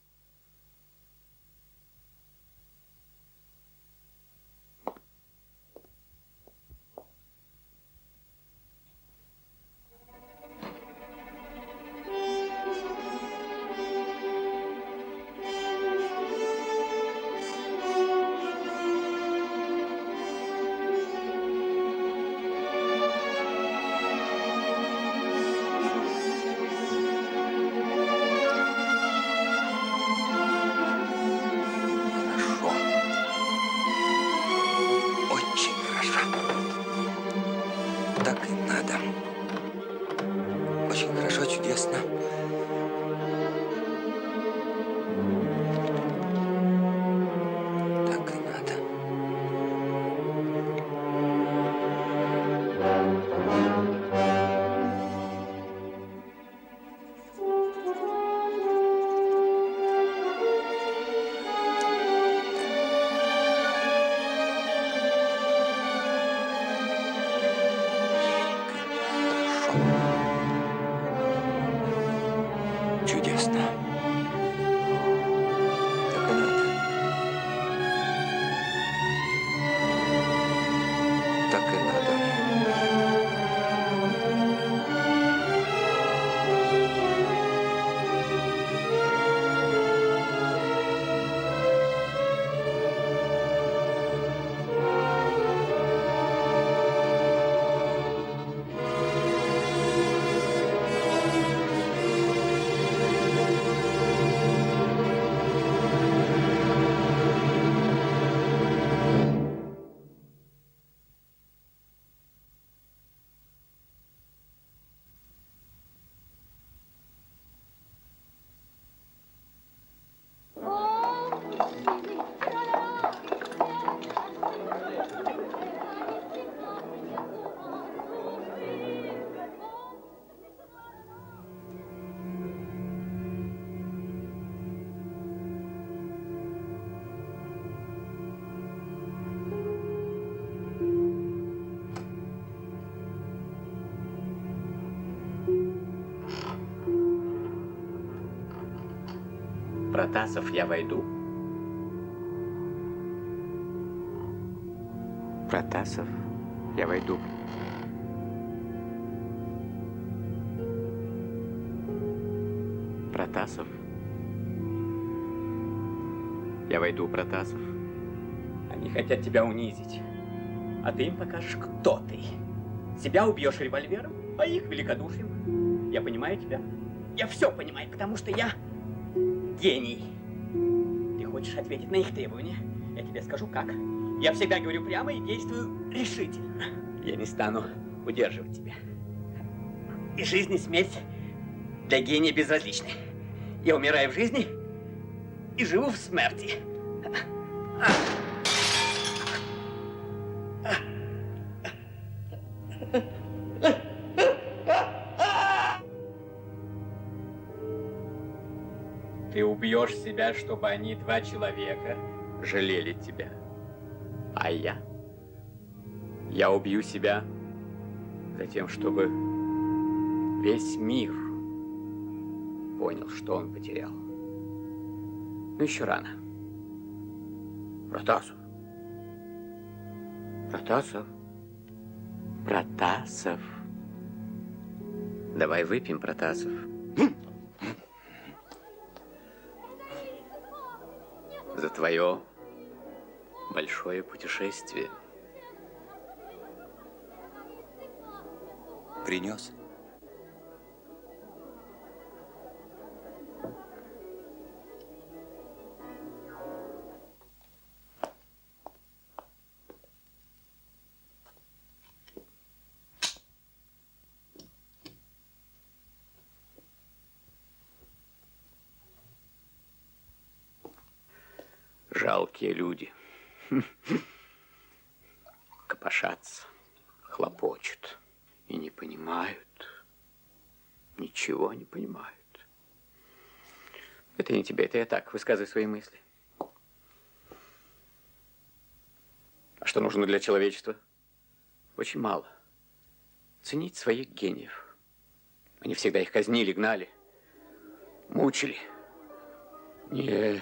Протасов, я войду. Протасов, я войду. Протасов. Я войду, Протасов. Они хотят тебя унизить. А ты им покажешь, кто ты. Себя убьешь револьвером, а их великодушием. Я понимаю тебя. Я все понимаю, потому что я гений. Ты хочешь ответить на их требования? Я тебе скажу, как. Я всегда говорю прямо и действую решительно. Я не стану удерживать тебя. И жизнь, и смерть для гения безразличны. Я умираю в жизни и живу в смерти. Ты убьешь себя, чтобы они, два человека, жалели тебя. А я убью себя за тем, чтобы весь мир понял, что он потерял. Ну, еще рано. Протасов. Протасов. Протасов. Давай выпьем, Протасов. За твое большое путешествие. Принес? Жалкие люди. Копошатся, хлопочут и не понимают. Ничего не понимают. Это не тебе, это я так высказываю свои мысли. А что нужно для человечества? Очень мало. Ценить своих гениев. Они всегда их казнили, гнали, мучили. Нет,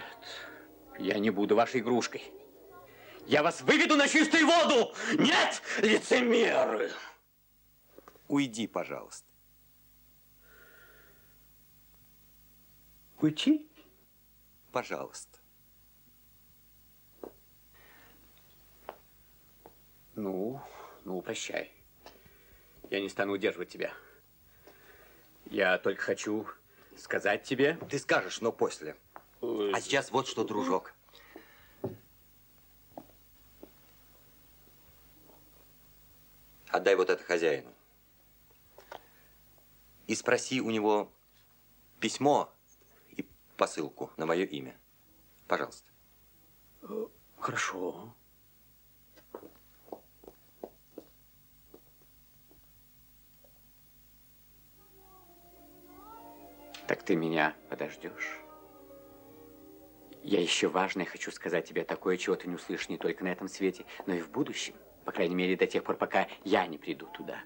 я не буду вашей игрушкой. Я вас выведу на чистую воду! Нет, лицемеры! Уйди, пожалуйста. Уйти? Пожалуйста. Ну, прощай. Я не стану удерживать тебя. Я только хочу сказать тебе... Ты скажешь, но после. А сейчас вот что, дружок. Отдай вот это хозяину. И спроси у него письмо и посылку на мое имя. Пожалуйста. Хорошо. Так ты меня подождешь? Я еще важное хочу сказать тебе такое, чего ты не услышишь не только на этом свете, но и в будущем. По крайней мере, до тех пор, пока я не приду туда.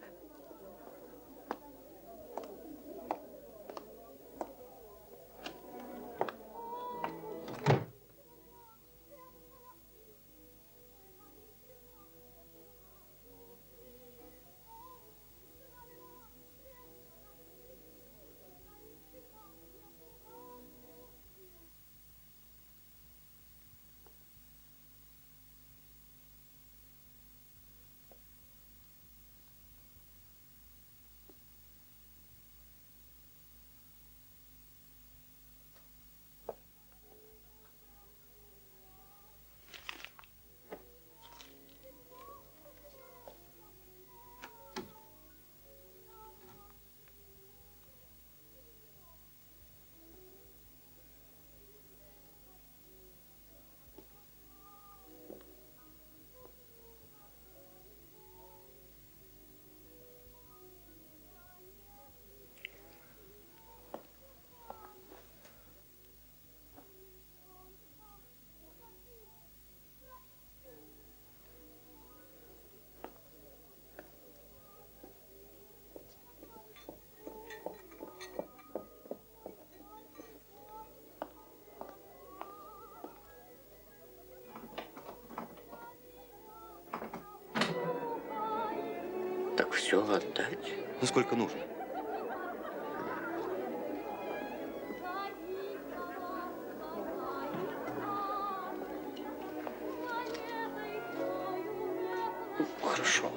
Все отдать? Ну, сколько нужно? Хорошо.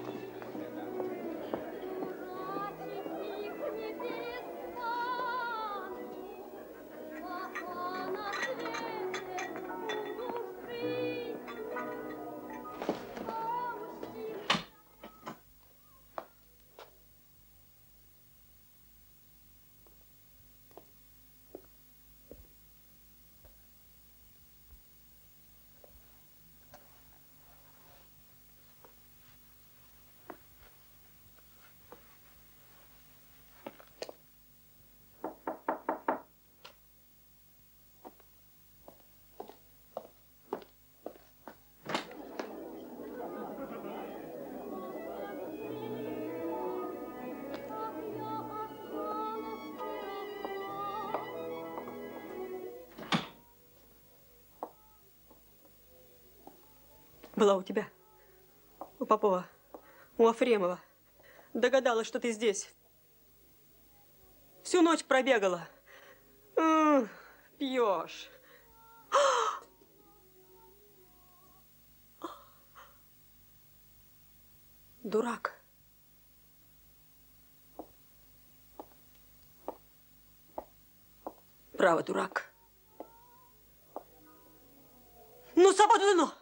Была у тебя, у Попова, у Афремова. Догадалась, что ты здесь. Всю ночь пробегала. Пьешь. Дурак. Право, дурак. Ну, свободу!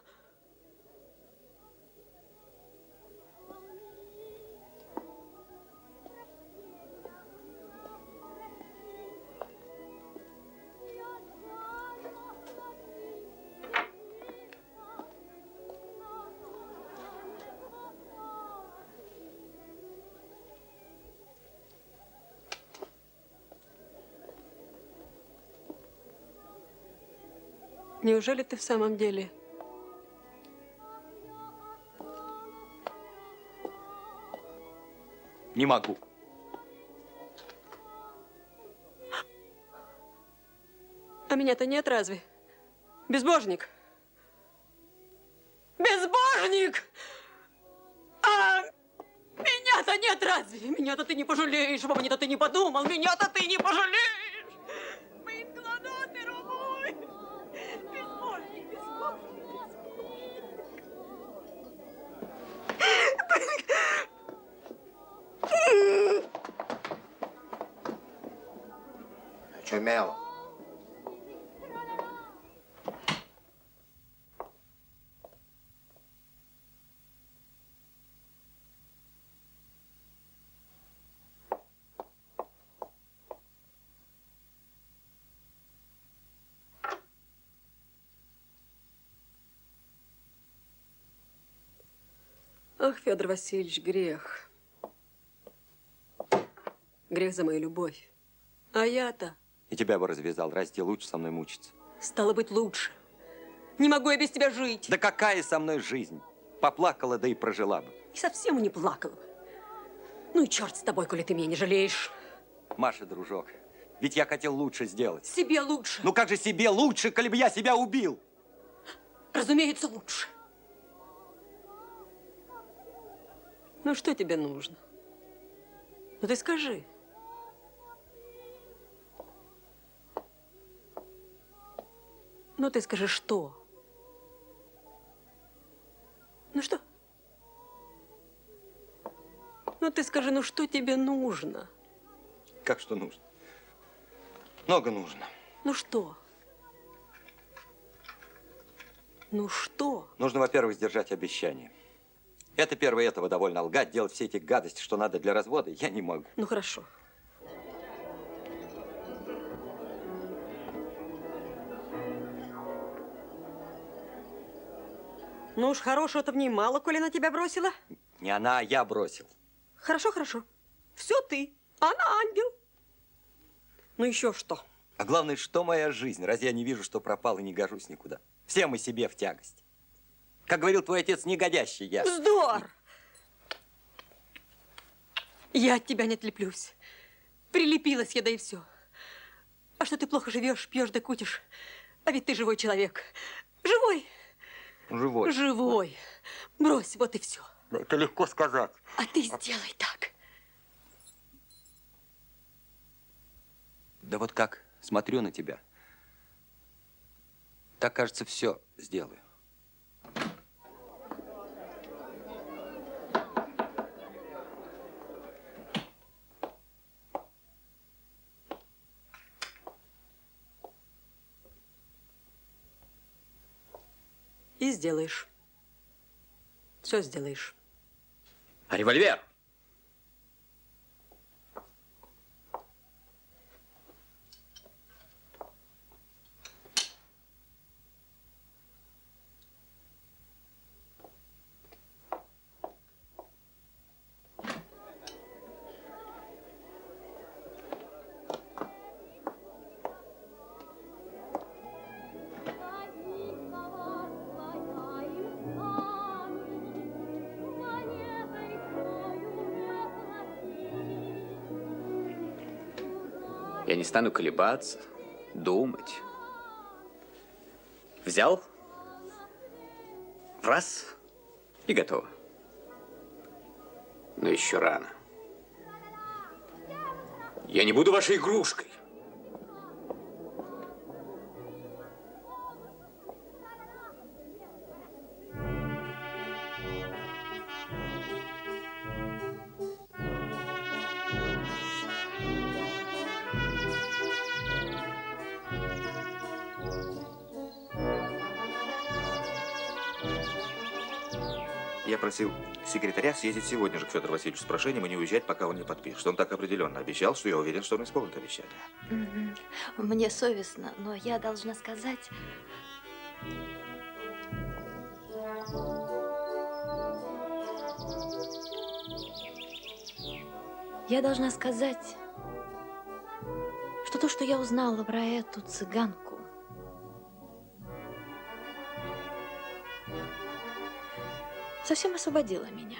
Неужели ты в самом деле? Не могу. А меня-то нет разве? Безбожник. Безбожник! А меня-то нет разве? Меня-то ты не пожалеешь, обо мне-то ты не подумал, меня-то ты не пожалеешь! Очумел. Ах, Федор Васильевич, грех. Грех за мою любовь. А я-то... И тебя бы развязал, раз лучше со мной мучиться. Стало быть, лучше. Не могу я без тебя жить. Да какая со мной жизнь? Поплакала, да и прожила бы. И совсем не плакала бы. Ну и черт с тобой, коли ты меня не жалеешь. Маша, дружок, ведь я хотел лучше сделать. Себе лучше. Ну как же себе лучше, коли бы я себя убил? Разумеется, лучше. Ну что тебе нужно? Ну ты скажи. Ну ты скажи, что? Ну что? Ну ты скажи, ну что тебе нужно? Как что нужно? Много нужно. Ну что? Ну что? Нужно, во-первых, сдержать обещание. Это первое, этого довольно лгать, делать все эти гадости, что надо для развода, я не могу. Ну хорошо. Ну уж хорошего-то в ней мало, коли она тебя бросила. Не она, а я бросил. Хорошо, хорошо. Все ты. Она ангел. Ну еще что? А главное, что моя жизнь? Разве я не вижу, что пропал и не гожусь никуда? Все мы себе в тягость. Как говорил твой отец, негодящий я. Вздор! Я от тебя не отлеплюсь. Прилепилась я, да и все. А что ты плохо живешь, пьешь да кутишь? А ведь ты живой человек. Живой. Живой. Живой. Брось, вот и все. Это легко сказать. А ты сделай так. Да вот как смотрю на тебя, так, кажется, все сделаю. И сделаешь. Все сделаешь. А револьвер? Я не стану колебаться, думать. Взял, раз и готово. Но еще рано. Я не буду вашей игрушкой. Я просил секретаря съездить сегодня же к Федору Васильевичу с прошением и не уезжать, пока он не подпишет. Он так определенно обещал, что я уверен, что он исполнит обещание. Мне совестно, но я должна сказать... Я должна сказать, что то, что я узнала про эту цыганку, совсем освободило меня.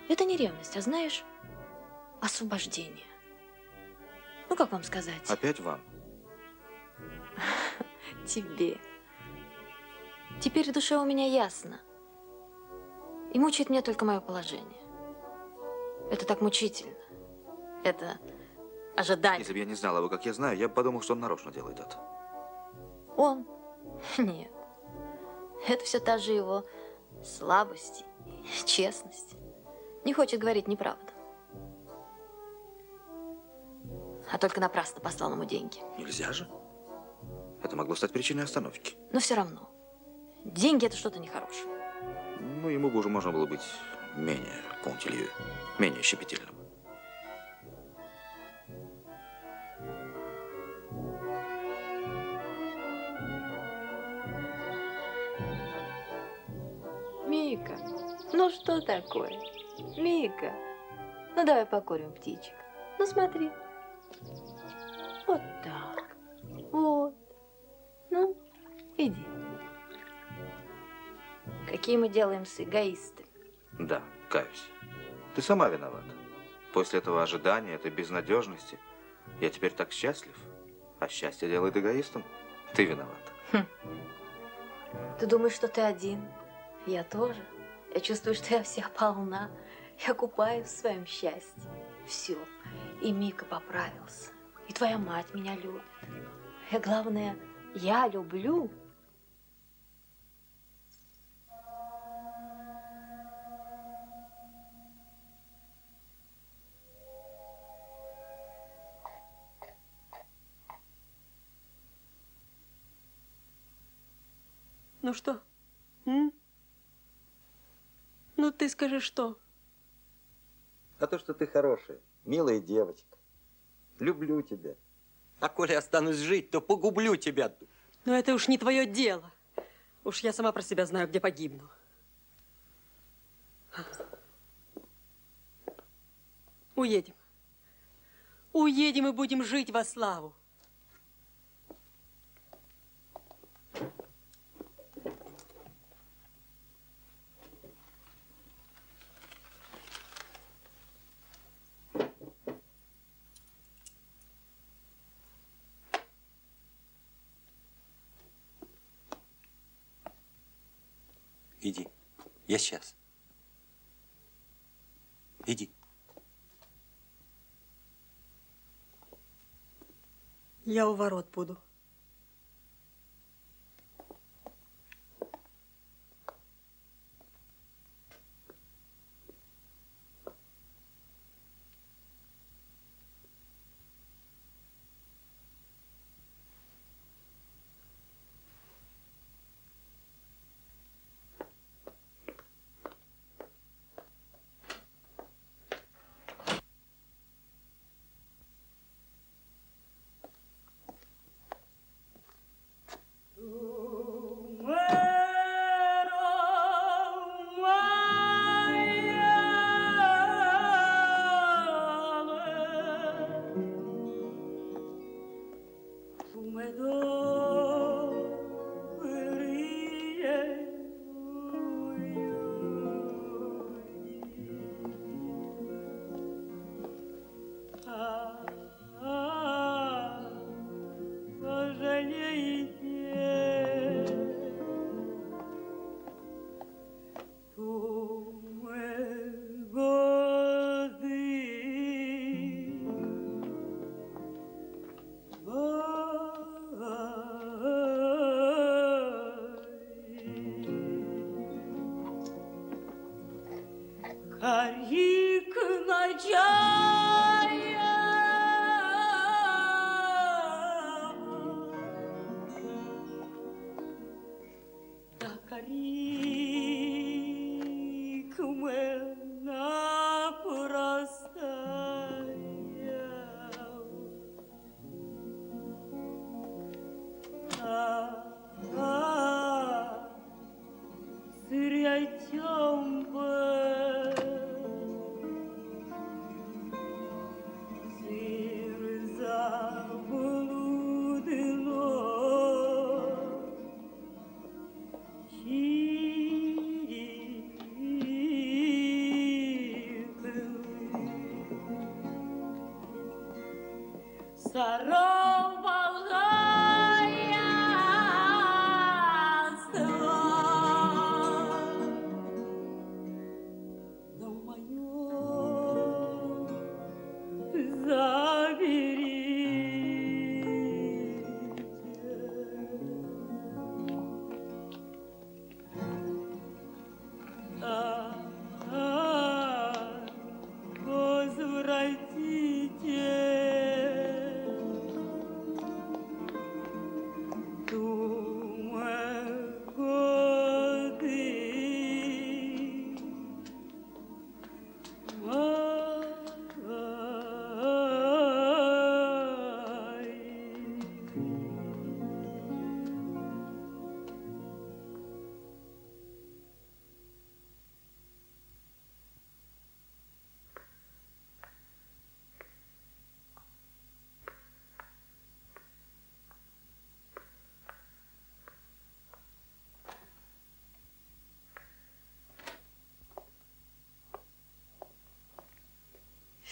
Это не ревность, а, знаешь, освобождение. Ну, как вам сказать? Опять вам? Тебе. Теперь в душе у меня ясно. И мучает меня только мое положение. Это так мучительно. Это ожидание. Если бы я не знал его, как я знаю, я бы подумал, что он нарочно делает это. Он? Нет. Это все та же его слабость, честность. Не хочет говорить неправду. А только напрасно послал ему деньги. Нельзя же. Это могло стать причиной остановки. Но все равно. Деньги – это что-то нехорошее. Ну, ему бы уже можно было быть менее пунктилью, менее щепетильным. Мика, ну что такое? Мика, ну давай покурим птичек. Ну смотри. Вот так. Вот. Ну, иди. Какие мы делаемся эгоисты. Да, каюсь. Ты сама виновата. После этого ожидания, этой безнадежности, я теперь так счастлив. А счастье делает эгоистом. Ты виновата. Ты думаешь, что ты один? Я тоже. Я чувствую, что я вся полна. Я купаюсь в своем счастье. Все. И Мика поправился. И твоя мать меня любит. И главное, я люблю. Ну что? М? Ну ты скажи, что? А то, что ты хорошая, милая девочка. Люблю тебя. А коли останусь жить, то погублю тебя. Но это уж не твое дело. Уж я сама про себя знаю, где погибну. Уедем. Уедем и будем жить во славу. Иди. Я сейчас. Иди. Я у ворот буду.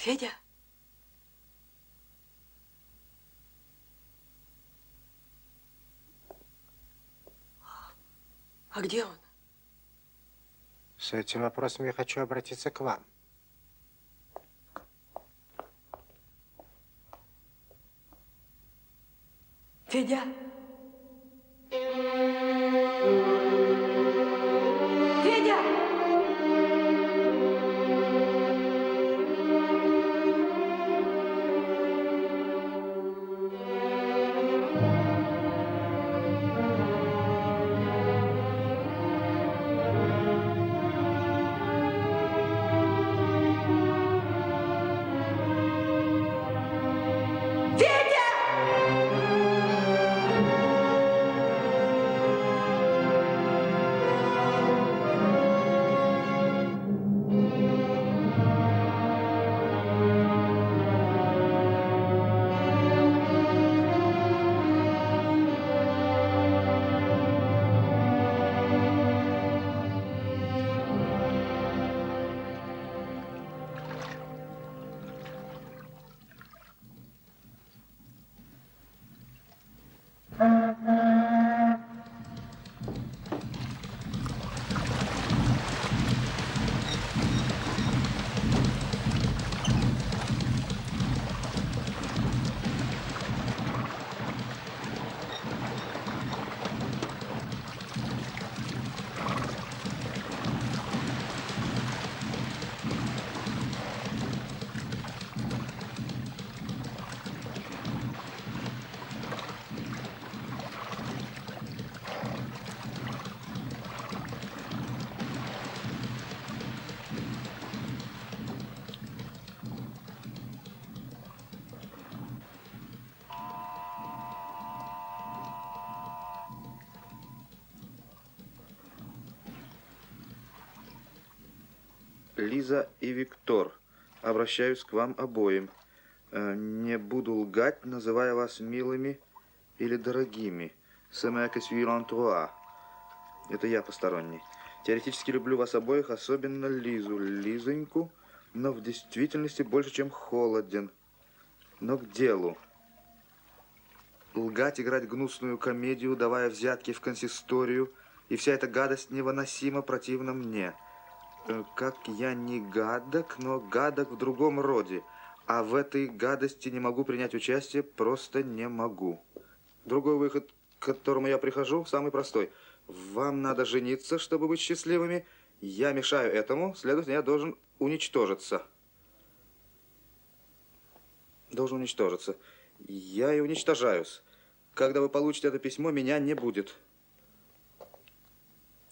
Федя? А где он? С этим вопросом я хочу обратиться к вам. Федя? Федя! Федя! Лиза и Виктор, обращаюсь к вам обоим. Не буду лгать, называя вас милыми или дорогими. Это я посторонний. Теоретически люблю вас обоих, особенно Лизу, Лизоньку, но в действительности больше, чем холоден. Но к делу. Лгать, играть гнусную комедию, давая взятки в консисторию, и вся эта гадость невыносимо противна мне. Как я не гадок, но гадок в другом роде, а в этой гадости не могу принять участие, просто не могу. Другой выход, к которому я прихожу, самый простой. Вам надо жениться, чтобы быть счастливыми. Я мешаю этому, следовательно, я должен уничтожиться. Должен уничтожиться. Я и уничтожаюсь. Когда вы получите это письмо, меня не будет.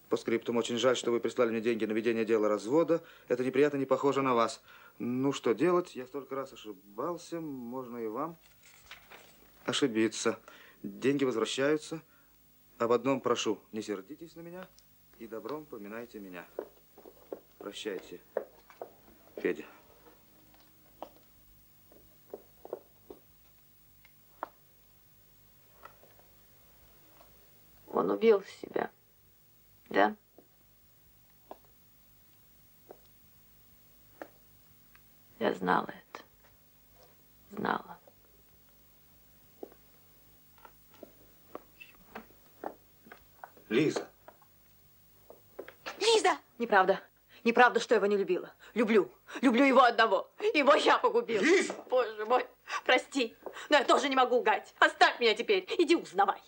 По скриптум, очень жаль, что вы прислали мне деньги на ведение дела развода. Это неприятно, не похоже на вас. Ну, что делать? Я столько раз ошибался, можно и вам ошибиться. Деньги возвращаются. Об одном прошу, не сердитесь на меня и добром поминайте меня. Прощайте, Федя. Он убил себя, да? Я знала это. Знала. Лиза. Лиза! Неправда. Неправда, что я его не любила. Люблю. Люблю его одного. Его я погубила. Лиза! Боже мой, прости. Но я тоже не могу лгать. Оставь меня теперь. Иди узнавай.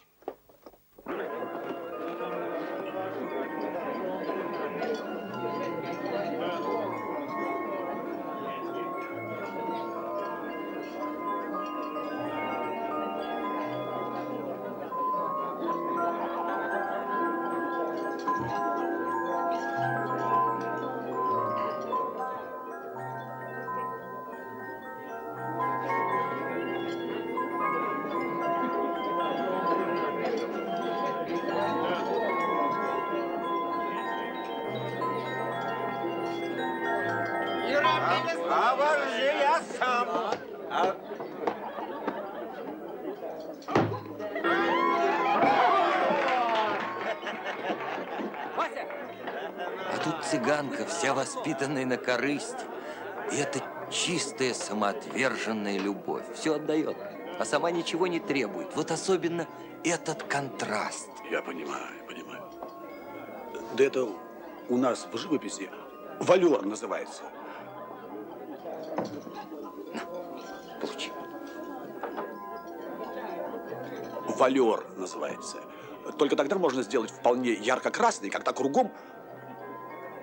Обожди, я сам. А тут цыганка, вся воспитанная на корысть. И это чистая самоотверженная любовь. Все отдает, а сама ничего не требует. Вот особенно этот контраст. Я понимаю, понимаю. Да это у нас в живописи валюр называется. На, получи. Валюр называется. Только тогда можно сделать вполне ярко-красный, когда кругом...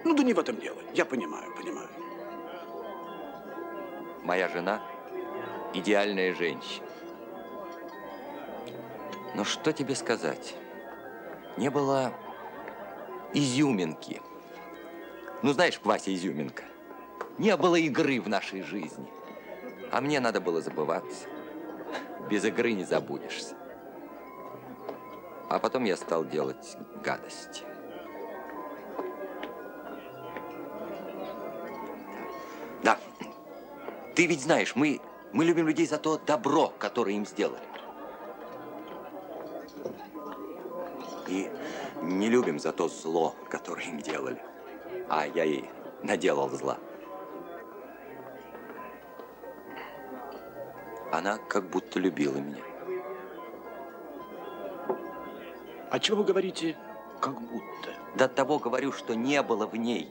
Ну да не в этом дело. Я понимаю, понимаю. Моя жена – идеальная женщина. Но что тебе сказать? Не было изюминки. Ну, знаешь, Вася изюминка. Не было игры в нашей жизни. А мне надо было забываться. Без игры не забудешься. А потом я стал делать гадости. Да. Ты ведь знаешь, мы любим людей за то добро, которое им сделали. И не любим за то зло, которое им делали. А я ей наделал зла. Она как будто любила меня. А чего вы говорите, как будто? До того говорю, что не было в ней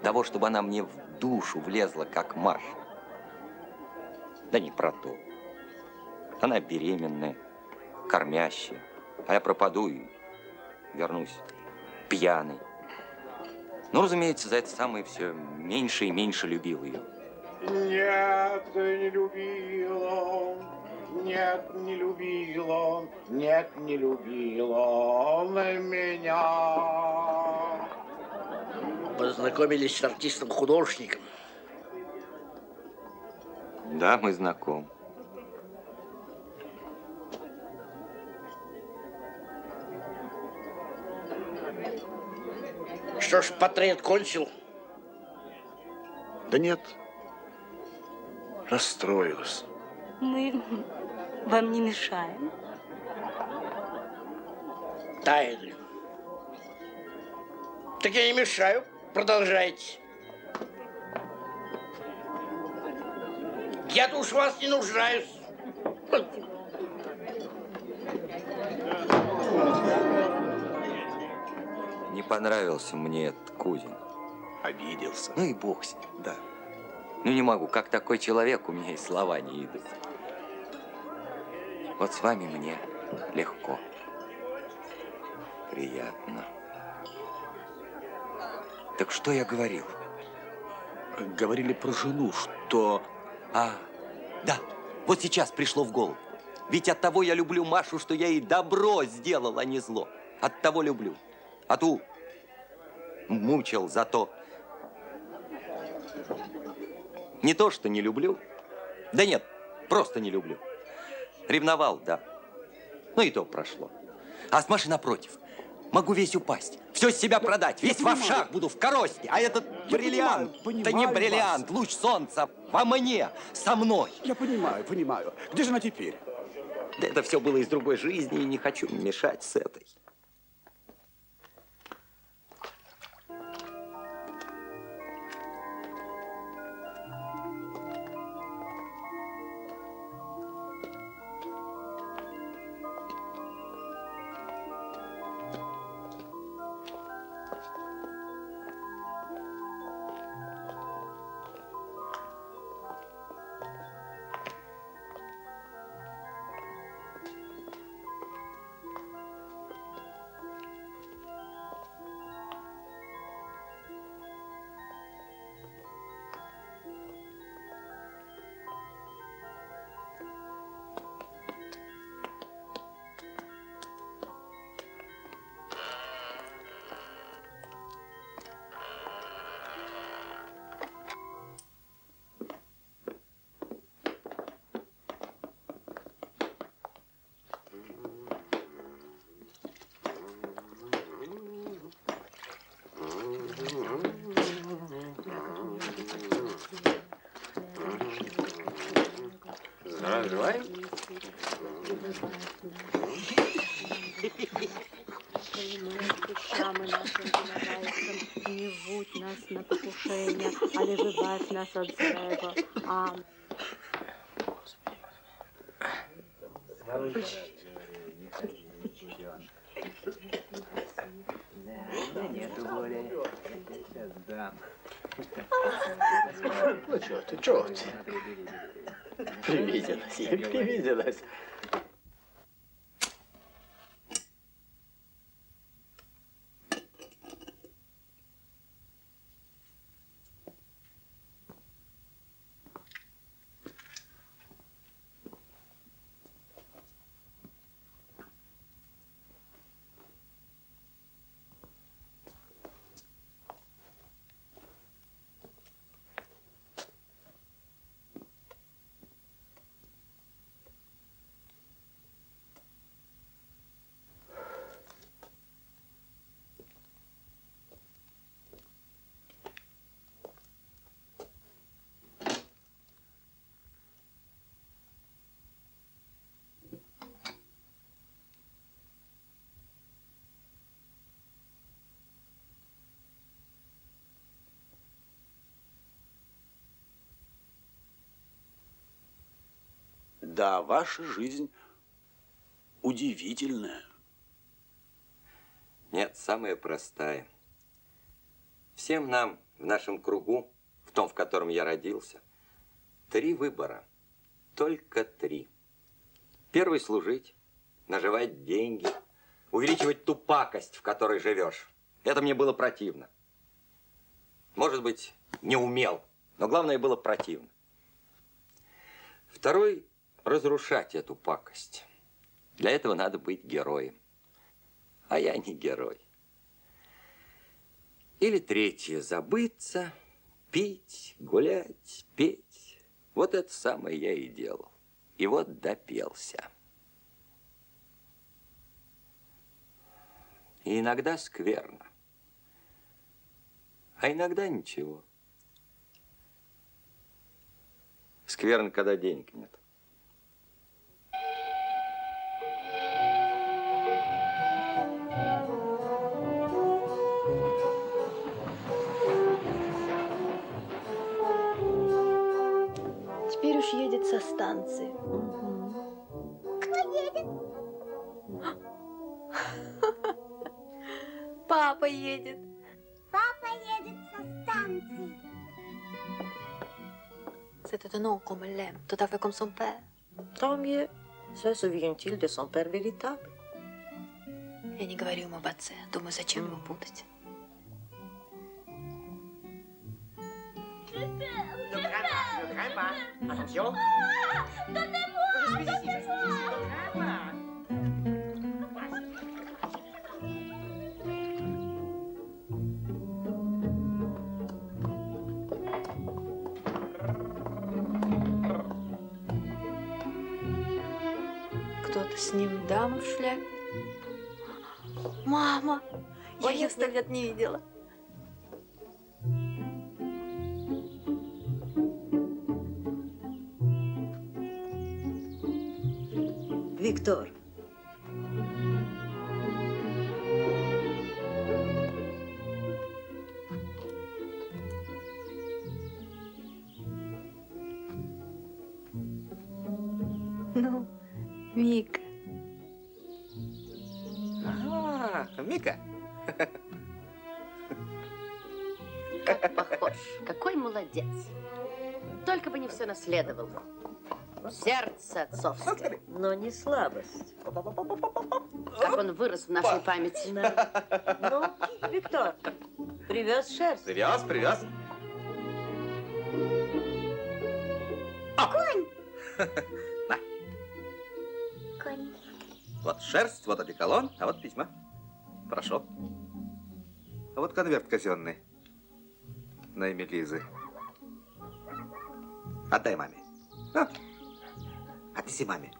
того, чтобы она мне в душу влезла, как Маша. Да не про то. Она беременная, кормящая, а я пропаду и вернусь пьяный. Ну, разумеется, за это самое все меньше и меньше любил ее. Нет, не любил он. Нет, не любил он. Нет, не любил он меня. Познакомились с артистом-художником. Да, мы знакомы. Что ж, портрет кончил? Да нет, расстроилась. Мы вам не мешаем. Тайны. Так я не мешаю. Продолжайте. Я-то уж вас не нуждаюсь. Не понравился мне этот Кузин. Обиделся. Ну и бог с ним. Да. Ну не могу, как такой человек, у меня и слова не идут. Вот с вами мне легко. Приятно. Так что я говорил? Говорили про жену, что... Да, вот сейчас пришло в голову. Ведь от того я люблю Машу, что я ей добро сделал, а не зло. От того люблю. А ту мучил за то. Не то, что не люблю. Да нет, просто не люблю. Ревновал, да. Ну и то прошло. А с Машей напротив. Могу весь упасть, все с себя продать, весь в овшах буду, в коросте. А этот бриллиант, да не бриллиант, луч солнца во мне, со мной. Я понимаю, понимаю. Где же она теперь? Да это все было из другой жизни, и не хочу мешать с этой. Здравствуй. Не вводь нас на покушение, але вибавь нас от злого. Амінь. Нету горя. Сейчас дам. Ну, чего ты? Привиделась, ей привиделась. Да, ваша жизнь удивительная. Нет, самая простая. Всем нам в нашем кругу, в том, в котором я родился, 3 выбора. Только 3. Первый – служить, наживать деньги, увеличивать ту пакость, в которой живешь. Это мне было противно. Может быть, не умел, но главное было противно. Второй – разрушать эту пакость. Для этого надо быть героем. А я не герой. Или третье – забыться, пить, гулять, петь. Вот это самое я и делал. И вот допелся. И иногда скверно. А иногда ничего. Скверно, когда денег нет. Теперь уж едет со станции. Кто едет? Папа едет. Папа едет со станции. C'est un nom comme elle l'aime, tout à fait comme son père. Tant mieux. Se souvient-il de son père véritable? Я не говорю ему об отце. Думаю, зачем его путать. Ne crains pas. Attention. Кто-то с ним, дама в шляпе. Мама! Я ее 100 лет не видела. Виктор. Ну, Мика. А, Мика. Как похож. Какой молодец. Только бы не все наследовал. Сердце отцовское. Но не слабость. Как он вырос в нашей памяти. Ну, Виктор, привез шерсть. Привез. Конь. На. Конь. Вот шерсть, вот одеколон, а вот письма. Прошу. А вот конверт казенный. На имя Лизы. Отдай маме. А? Отнеси маме.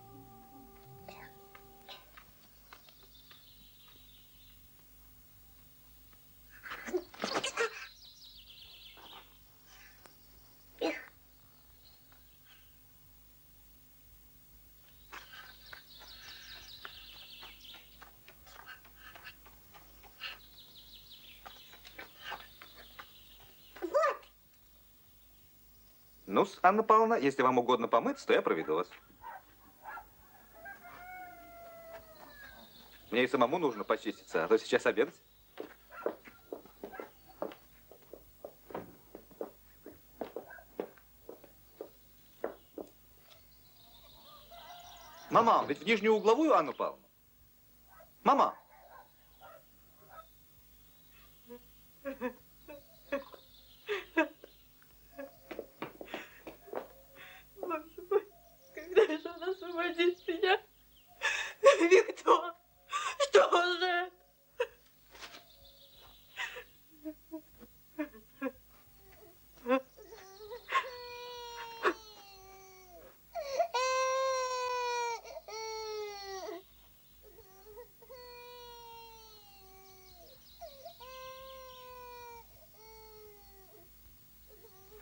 Ну-с, Анна Павловна, если вам угодно помыться, то я проведу вас. Мне и самому нужно почиститься, а то сейчас обедать. Мама, ведь в нижнюю угловую Анну Павловну? Мама! Когда же он освободит меня? Виктор, что же?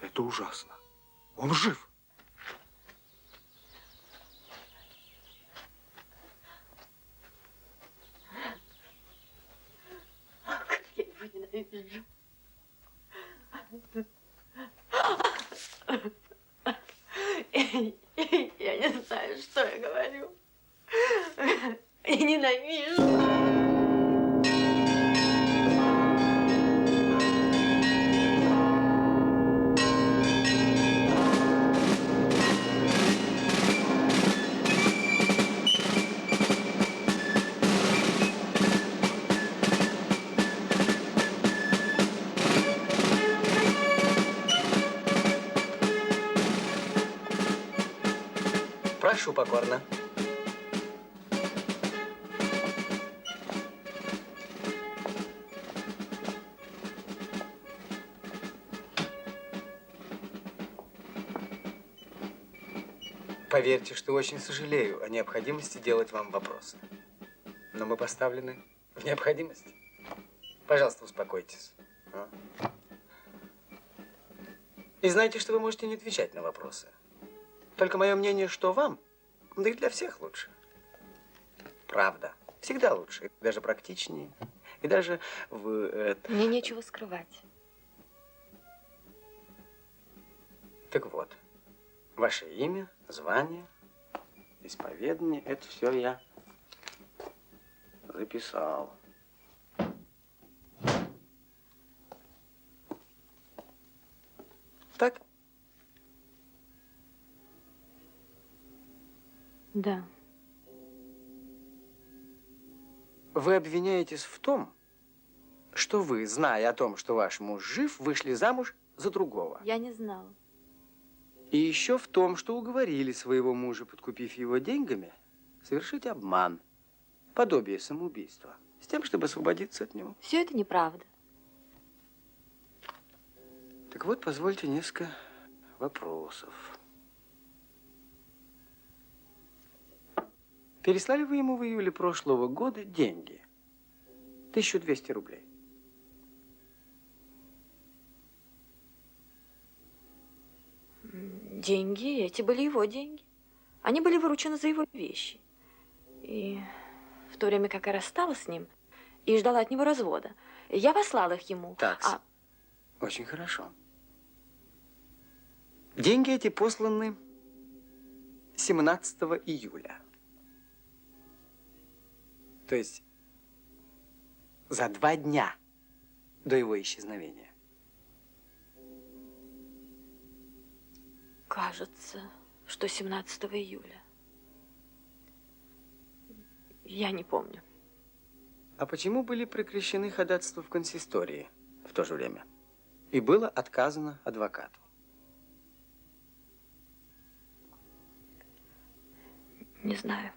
Это ужасно. Он жив. Как я его ненавижу. Я не знаю, что я говорю. Я ненавижу. Прошу покорно. Поверьте, что очень сожалею о необходимости делать вам вопросы. Но мы поставлены в необходимость. Пожалуйста, успокойтесь. И знайте, что вы можете не отвечать на вопросы. Только мое мнение, что вам, да и для всех лучше. Правда. Всегда лучше. Даже практичнее. И даже в... Мне нечего скрывать. Так вот, ваше имя, звание, исповедание, это все я записал. Так? Да. Вы обвиняетесь в том, что вы, зная о том, что ваш муж жив, вышли замуж за другого. Я не знала. И еще в том, что уговорили своего мужа, подкупив его деньгами, совершить обман, подобие самоубийства, с тем, чтобы освободиться от него. Все это неправда. Так вот, позвольте несколько вопросов. Переслали вы ему в июле прошлого года деньги? 1200 рублей. Деньги, эти были его деньги. Они были выручены за его вещи. И в то время, как я рассталась с ним и ждала от него развода, я послала их ему. Так, очень хорошо. Деньги эти посланы 17 июля. То есть за 2 дня до его исчезновения. Кажется, что 17 июля. Я не помню. А почему были прекращены ходатайства в консистории в то же время? И было отказано адвокату? Не знаю.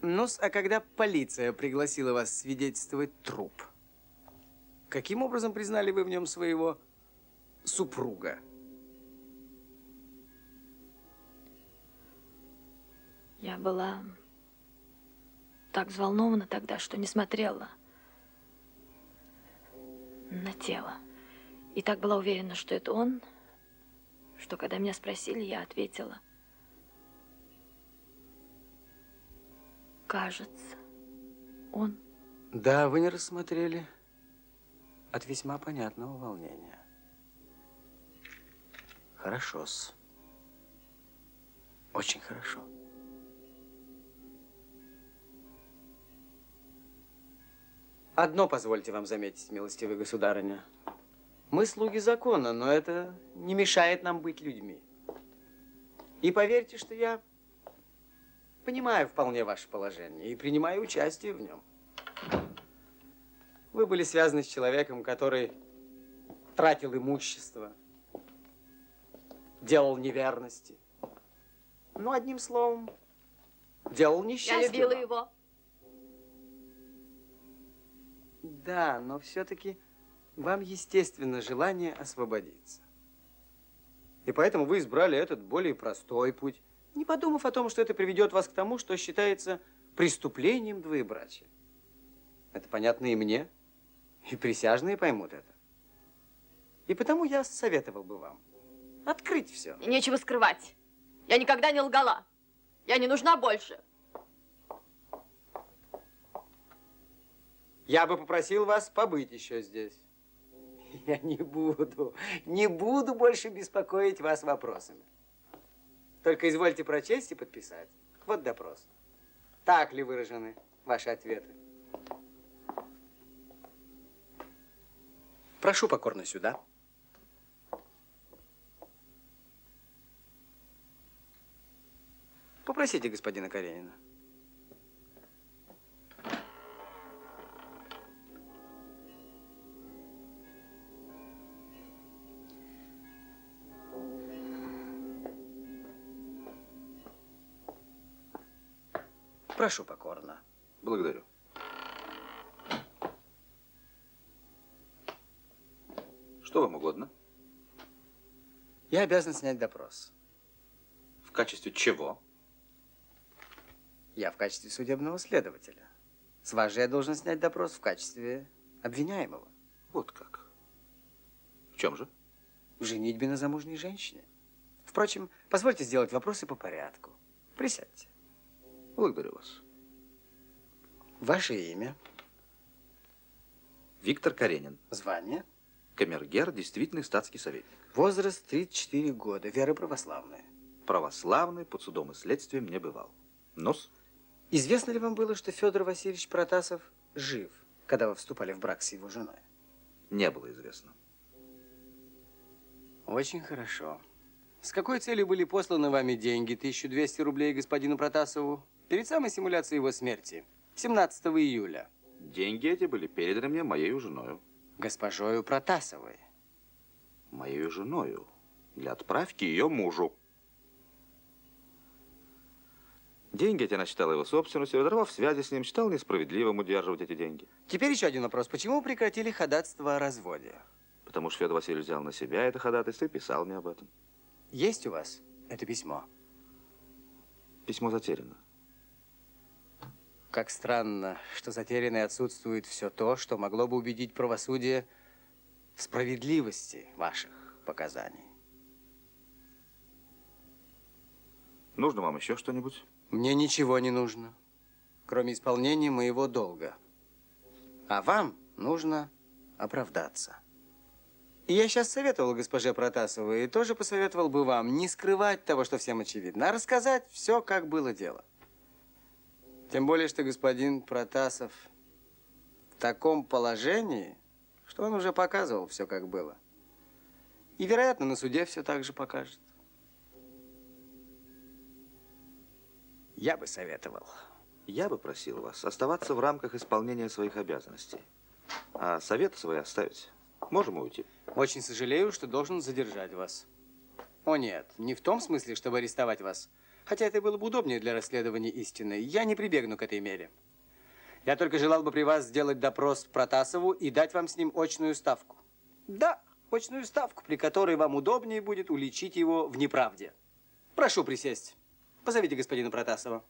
Ну-с, а когда полиция пригласила вас свидетельствовать труп, каким образом признали вы в нем своего супруга? Я была так взволнована тогда, что не смотрела на тело. И так была уверена, что это он, что когда меня спросили, я ответила: кажется, он. Да, вы не рассмотрели от весьма понятного волнения. Хорошо-с. Очень хорошо. Одно позвольте вам заметить, милостивая государыня. Мы слуги закона, но это не мешает нам быть людьми. И поверьте, что я понимаю вполне ваше положение и принимаю участие в нем. Вы были связаны с человеком, который тратил имущество, делал неверности. Ну, одним словом, делал несчастье. Я любила его. Да, но все-таки вам естественно желание освободиться. И поэтому вы избрали этот более простой путь, не подумав о том, что это приведет вас к тому, что считается преступлением двоебрачия. Это понятно и мне, и присяжные поймут это. И потому я советовал бы вам открыть все. И нечего скрывать. Я никогда не лгала. Я не нужна больше. Я бы попросил вас побыть еще здесь. Я не буду больше беспокоить вас вопросами. Только извольте прочесть и подписать. Вот допрос. Так ли выражены ваши ответы? Прошу покорно сюда. Попросите господина Каренина. Прошу покорно. Благодарю. Что вам угодно? Я обязан снять допрос. В качестве чего? Я в качестве судебного следователя. С вас же я должен снять допрос в качестве обвиняемого. Вот как. В чем же? В женитьбе на замужней женщине. Впрочем, позвольте сделать вопросы по порядку. Присядьте. Благодарю вас. Ваше имя? Виктор Каренин. Звание? Камергер, действительный статский советник. Возраст 34 года. Вера православная. Православный, под судом и следствием не бывал. Нос? Известно ли вам было, что Федор Васильевич Протасов жив, когда вы вступали в брак с его женой? Не было известно. Очень хорошо. С какой целью были посланы вами деньги, 1200 рублей господину Протасову, перед самой симуляцией его смерти, 17 июля? Деньги эти были переданы мне моей женою. Госпожою Протасовой? Моей женою. Для отправки ее мужу. Деньги эти она считала его собственностью, разорвав связи с ним, считал несправедливым удерживать эти деньги. Теперь еще один вопрос. Почему прекратили ходатайство о разводе? Потому что Федор Васильевич взял на себя это ходатайство и писал мне об этом. Есть у вас это письмо? Письмо затеряно. Как странно, что затеряно и отсутствует все то, что могло бы убедить правосудие в справедливости ваших показаний. Нужно вам еще что-нибудь? Мне ничего не нужно, кроме исполнения моего долга. А вам нужно оправдаться. И я сейчас советовал госпоже Протасовой, и тоже посоветовал бы вам не скрывать того, что всем очевидно, а рассказать все, как было дело. Тем более, что господин Протасов в таком положении, что он уже показывал все, как было. И, вероятно, на суде все так же покажет. Я бы советовал. Я бы просил вас оставаться в рамках исполнения своих обязанностей. А советы свои оставить. Можем уйти. Очень сожалею, что должен задержать вас. О нет, не в том смысле, чтобы арестовать вас. Хотя это было бы удобнее для расследования истины. Я не прибегну к этой мере. Я только желал бы при вас сделать допрос Протасову и дать вам с ним очную ставку. Да, очную ставку, при которой вам удобнее будет уличить его в неправде. Прошу присесть. Позовите господина Протасова.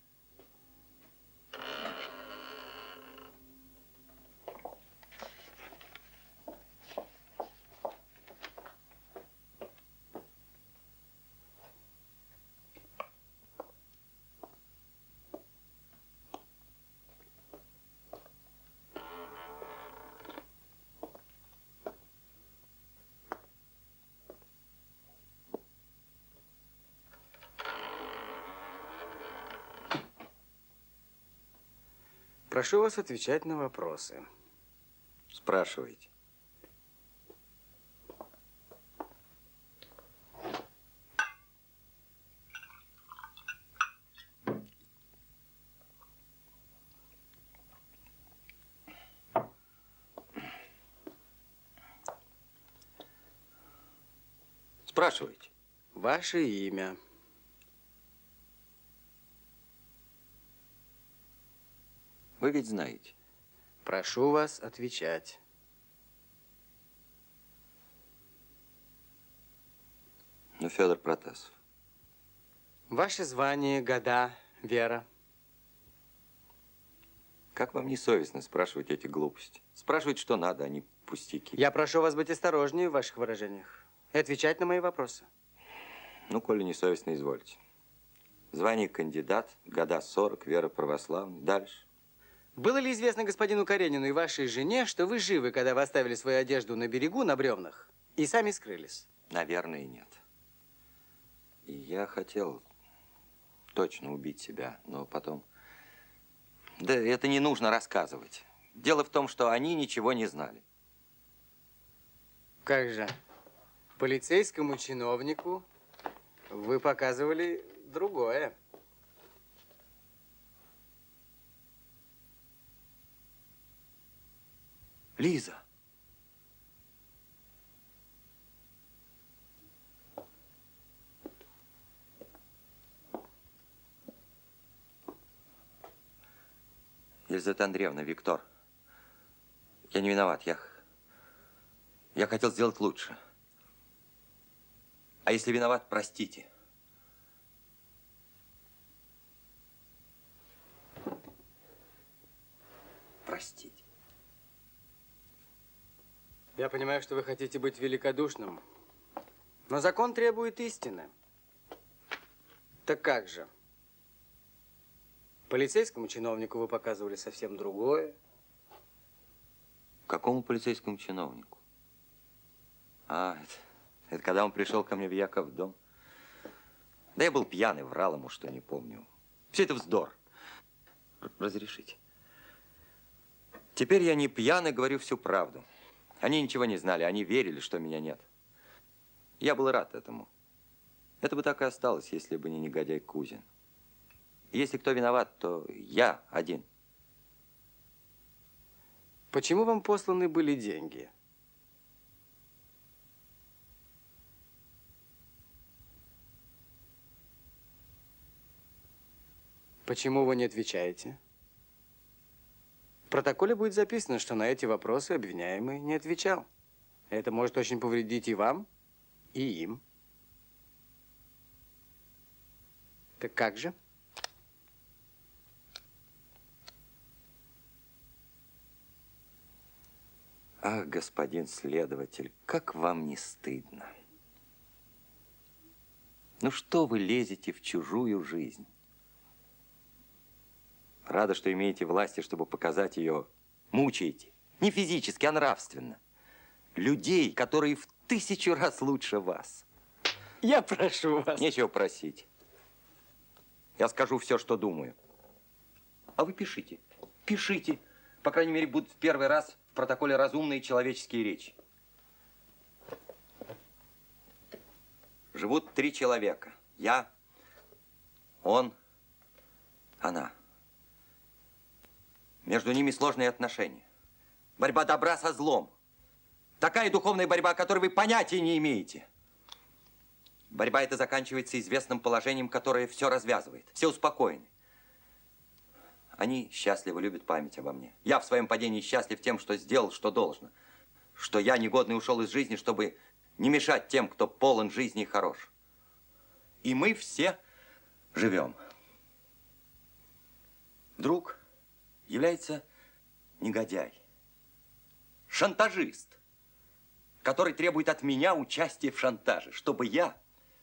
Прошу вас отвечать на вопросы. Спрашивайте. Спрашивайте. Ваше имя. Вы ведь знаете. Прошу вас отвечать. Ну, Федор Протасов. Ваше звание, года, Вера. Как вам не совестно спрашивать эти глупости? Спрашивать, что надо, а не пустяки. Я прошу вас быть осторожнее в ваших выражениях и отвечать на мои вопросы. Ну, коли не совестно, извольте. Звание кандидат, года 40, вера православная. Дальше. Было ли известно господину Каренину и вашей жене, что вы живы, когда вы оставили свою одежду на берегу, на бревнах, и сами скрылись? Наверное, нет. И я хотел точно убить себя, но потом... Да это не нужно рассказывать. Дело в том, что они ничего не знали. Как же? Полицейскому чиновнику вы показывали другое. Лиза. Елизавета Андреевна, Виктор, я не виноват, я хотел сделать лучше. А если виноват, простите. Простите. Я понимаю, что вы хотите быть великодушным, но закон требует истины. Так как же? Полицейскому чиновнику вы показывали совсем другое. Какому полицейскому чиновнику? А, это когда он пришел ко мне в Яков дом. Да я был пьяный, врал ему, что не помню. Все это вздор. Разрешите. Теперь я не пьяный, говорю всю правду. Они ничего не знали, они верили, что меня нет. Я был рад этому. Это бы так и осталось, если бы не негодяй Кузин. Если кто виноват, то я один. Почему вам посланы были деньги? Почему вы не отвечаете? В протоколе будет записано, что на эти вопросы обвиняемый не отвечал. Это может очень повредить и вам, и им. Так как же? Ах, господин следователь, как вам не стыдно? Ну что вы лезете в чужую жизнь? Рада, что имеете власти, чтобы показать ее. Мучаете. Не физически, а нравственно. Людей, которые в 1000 раз лучше вас. Я прошу вас. Нечего просить. Я скажу все, что думаю. А вы пишите. Пишите. По крайней мере, будут в первый раз в протоколе разумные человеческие речи. Живут 3 человека. Я, он, она. Между ними сложные отношения. Борьба добра со злом. Такая духовная борьба, о которой вы понятия не имеете. Борьба эта заканчивается известным положением, которое все развязывает. Все успокоены. Они счастливы, любят память обо мне. Я в своем падении счастлив тем, что сделал, что должно. Что я негодный ушел из жизни, чтобы не мешать тем, кто полон жизни и хорош. И мы все живем. Вдруг является негодяй, шантажист, который требует от меня участия в шантаже, чтобы я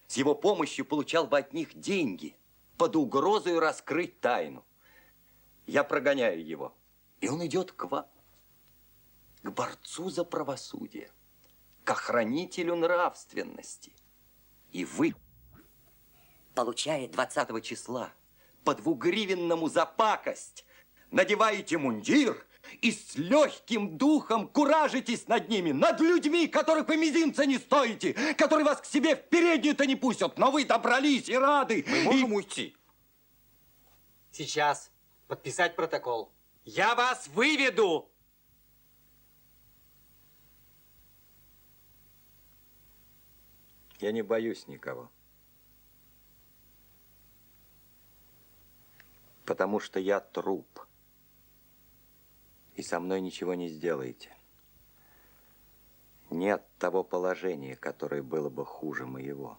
с его помощью получал бы от них деньги под угрозой раскрыть тайну. Я прогоняю его, и он идет к вам, к борцу за правосудие, к охранителю нравственности. И вы, получая 20 числа по 2-гривенному за пакость, надеваете мундир и с легким духом куражитесь над ними, над людьми, которых вы мизинца не стоите, которые вас к себе в переднюю-то не пустят, но вы добрались и рады. Мы можем уйти? Сейчас подписать протокол. Я вас выведу! Я не боюсь никого. Потому что я труп. И со мной ничего не сделаете. Нет того положения, которое было бы хуже моего.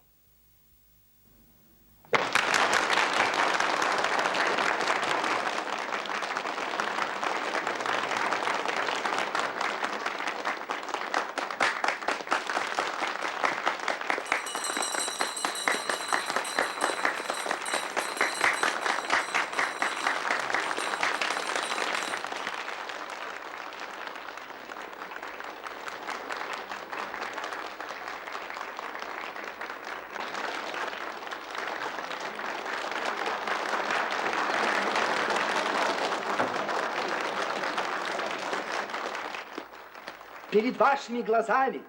Перед вашими глазами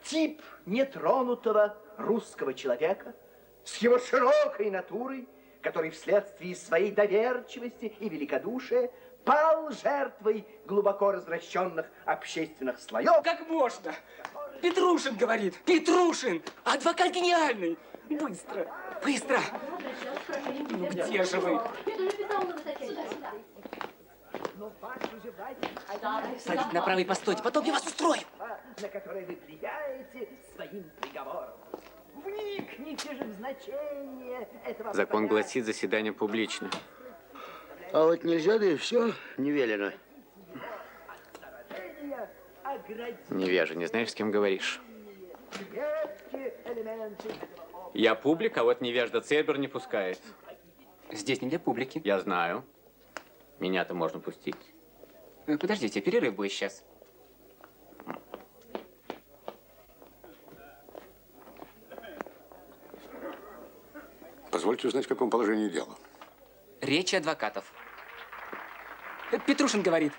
тип нетронутого русского человека с его широкой натурой, который вследствие своей доверчивости и великодушия пал жертвой глубоко развращенных общественных слоев. Как можно? Петрушин говорит. Петрушин! Адвокат гениальный! Быстро! Быстро! Ну где же вы? Садите направо и постойте, потом я вас устрою. На которое вы влияете своим приговором. Вникните же в значение этого... Закон гласит, заседание публично. А вот нельзя, да и все, не велено. Невежа, не знаешь, с кем говоришь. Редкие элементы этого Я публик, а вот невежда Цербер не пускает. Здесь не для публики. Я знаю. Меня-то можно пустить. Подождите, перерыв будет сейчас. Позвольте узнать, в каком положении дела. Речи адвокатов. Петрушин говорит.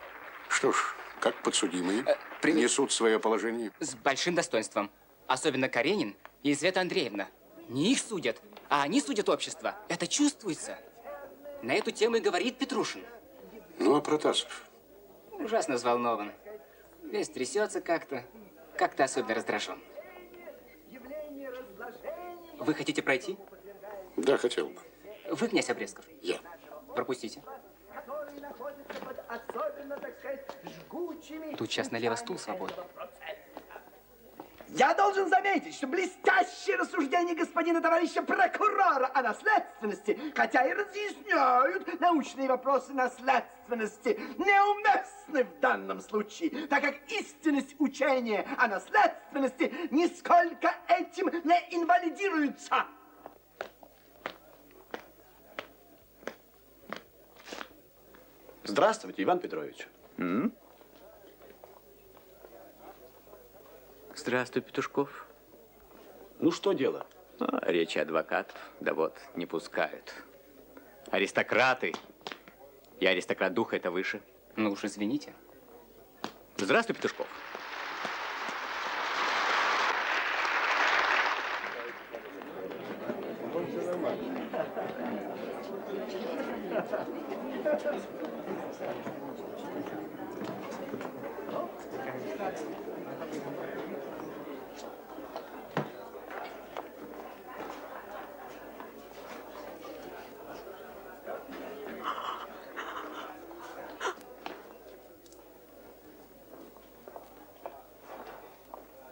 Что ж, как подсудимые несут свое положение? С большим достоинством. Особенно Каренин и Света Андреевна. Не их судят, а они судят общество. Это чувствуется. На эту тему и говорит Петрушин. Ну, а Протасов? Ужасно взволнован. Весь трясется как-то. Как-то особенно раздражен. Вы хотите пройти? Да, хотел бы. Вы, князь Обрезков? Я. Пропустите. Который находится под особенно, так сказать, жгучими... Тут сейчас налево стул свободен. Я должен заметить, что блестящие рассуждения господина товарища прокурора о наследственности, хотя и разъясняют научные вопросы наследственности, неуместны в данном случае, так как истинность учения о наследственности нисколько этим не инвалидируется. Здравствуйте, Иван Петрович. Здравствуй, Петушков. Ну, что дело? Речи адвокатов, да вот, не пускают. Аристократы. Я аристократ духа, это выше. Ну уж извините. Здравствуй, Петушков.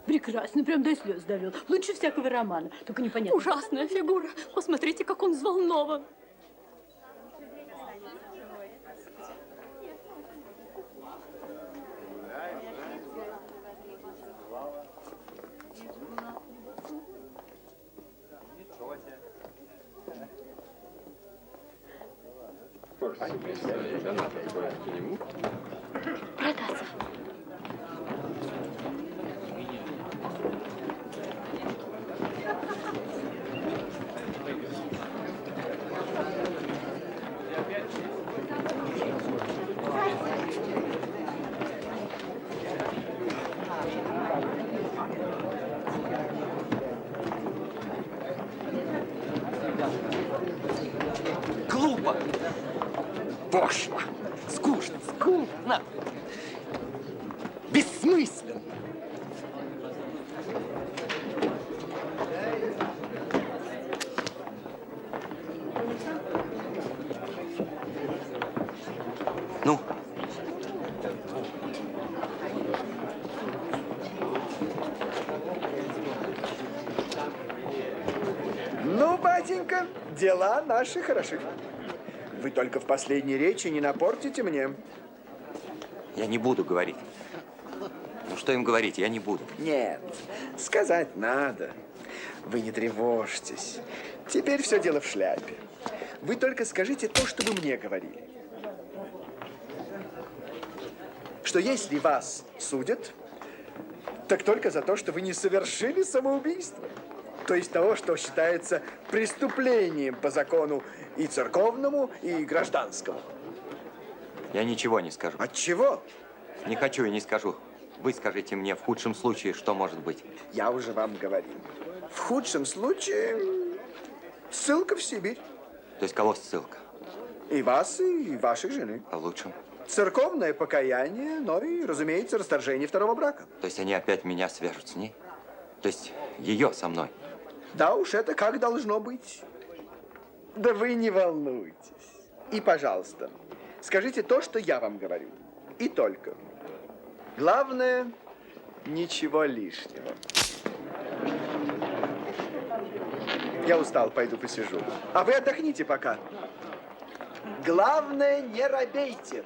Прекрасно, прям до слез довел. Лучше всякого романа. Только непонятно. Ужасная фигура. Посмотрите, как он взволнован. Протасов. Глупо. Пошло. Скучно. Скучно. Бессмысленно. Ну? Ну, батенька, дела наши хороши. Вы только в последней речи не напортите мне. Я не буду говорить. Ну, что им говорить? Я не буду. Нет, сказать надо. Вы не тревожьтесь. Теперь все дело в шляпе. Вы только скажите то, что вы мне говорили. Что если вас судят, так только за то, что вы не совершили самоубийство. То есть того, что считается преступлением по закону и церковному, и гражданскому. Я ничего не скажу. От чего? Не хочу и не скажу. Вы скажите мне, в худшем случае, что может быть? Я уже вам говорил. В худшем случае ссылка в Сибирь. То есть кого ссылка? И вас, и вашей жены. А в лучшем? Церковное покаяние, но и, разумеется, расторжение второго брака. То есть они опять меня свяжут с ней? То есть ее со мной? Да уж, это как должно быть. Да вы не волнуйтесь. И, пожалуйста, скажите то, что я вам говорю. И только. Главное, ничего лишнего. Я устал, пойду посижу. А вы отдохните пока. Главное, не робейте.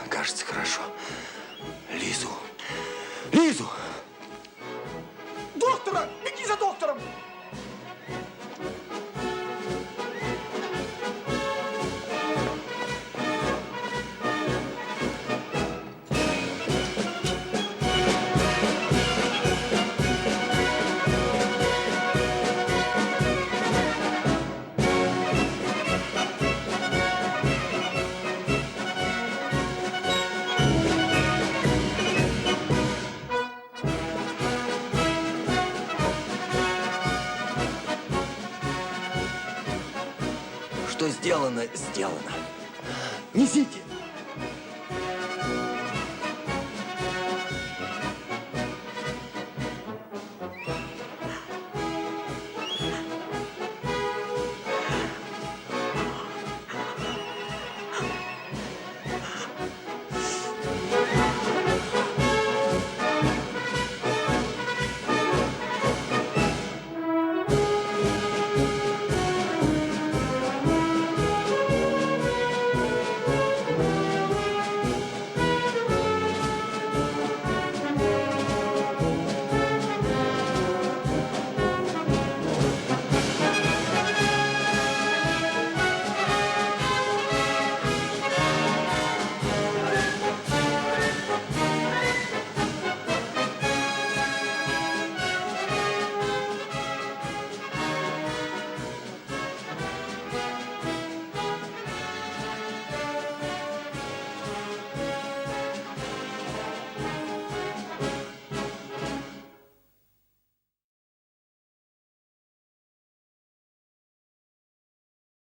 Кажется, хорошо. Лизу. Лизу! Доктора! Беги за доктором! Что сделано, сделано. Несите!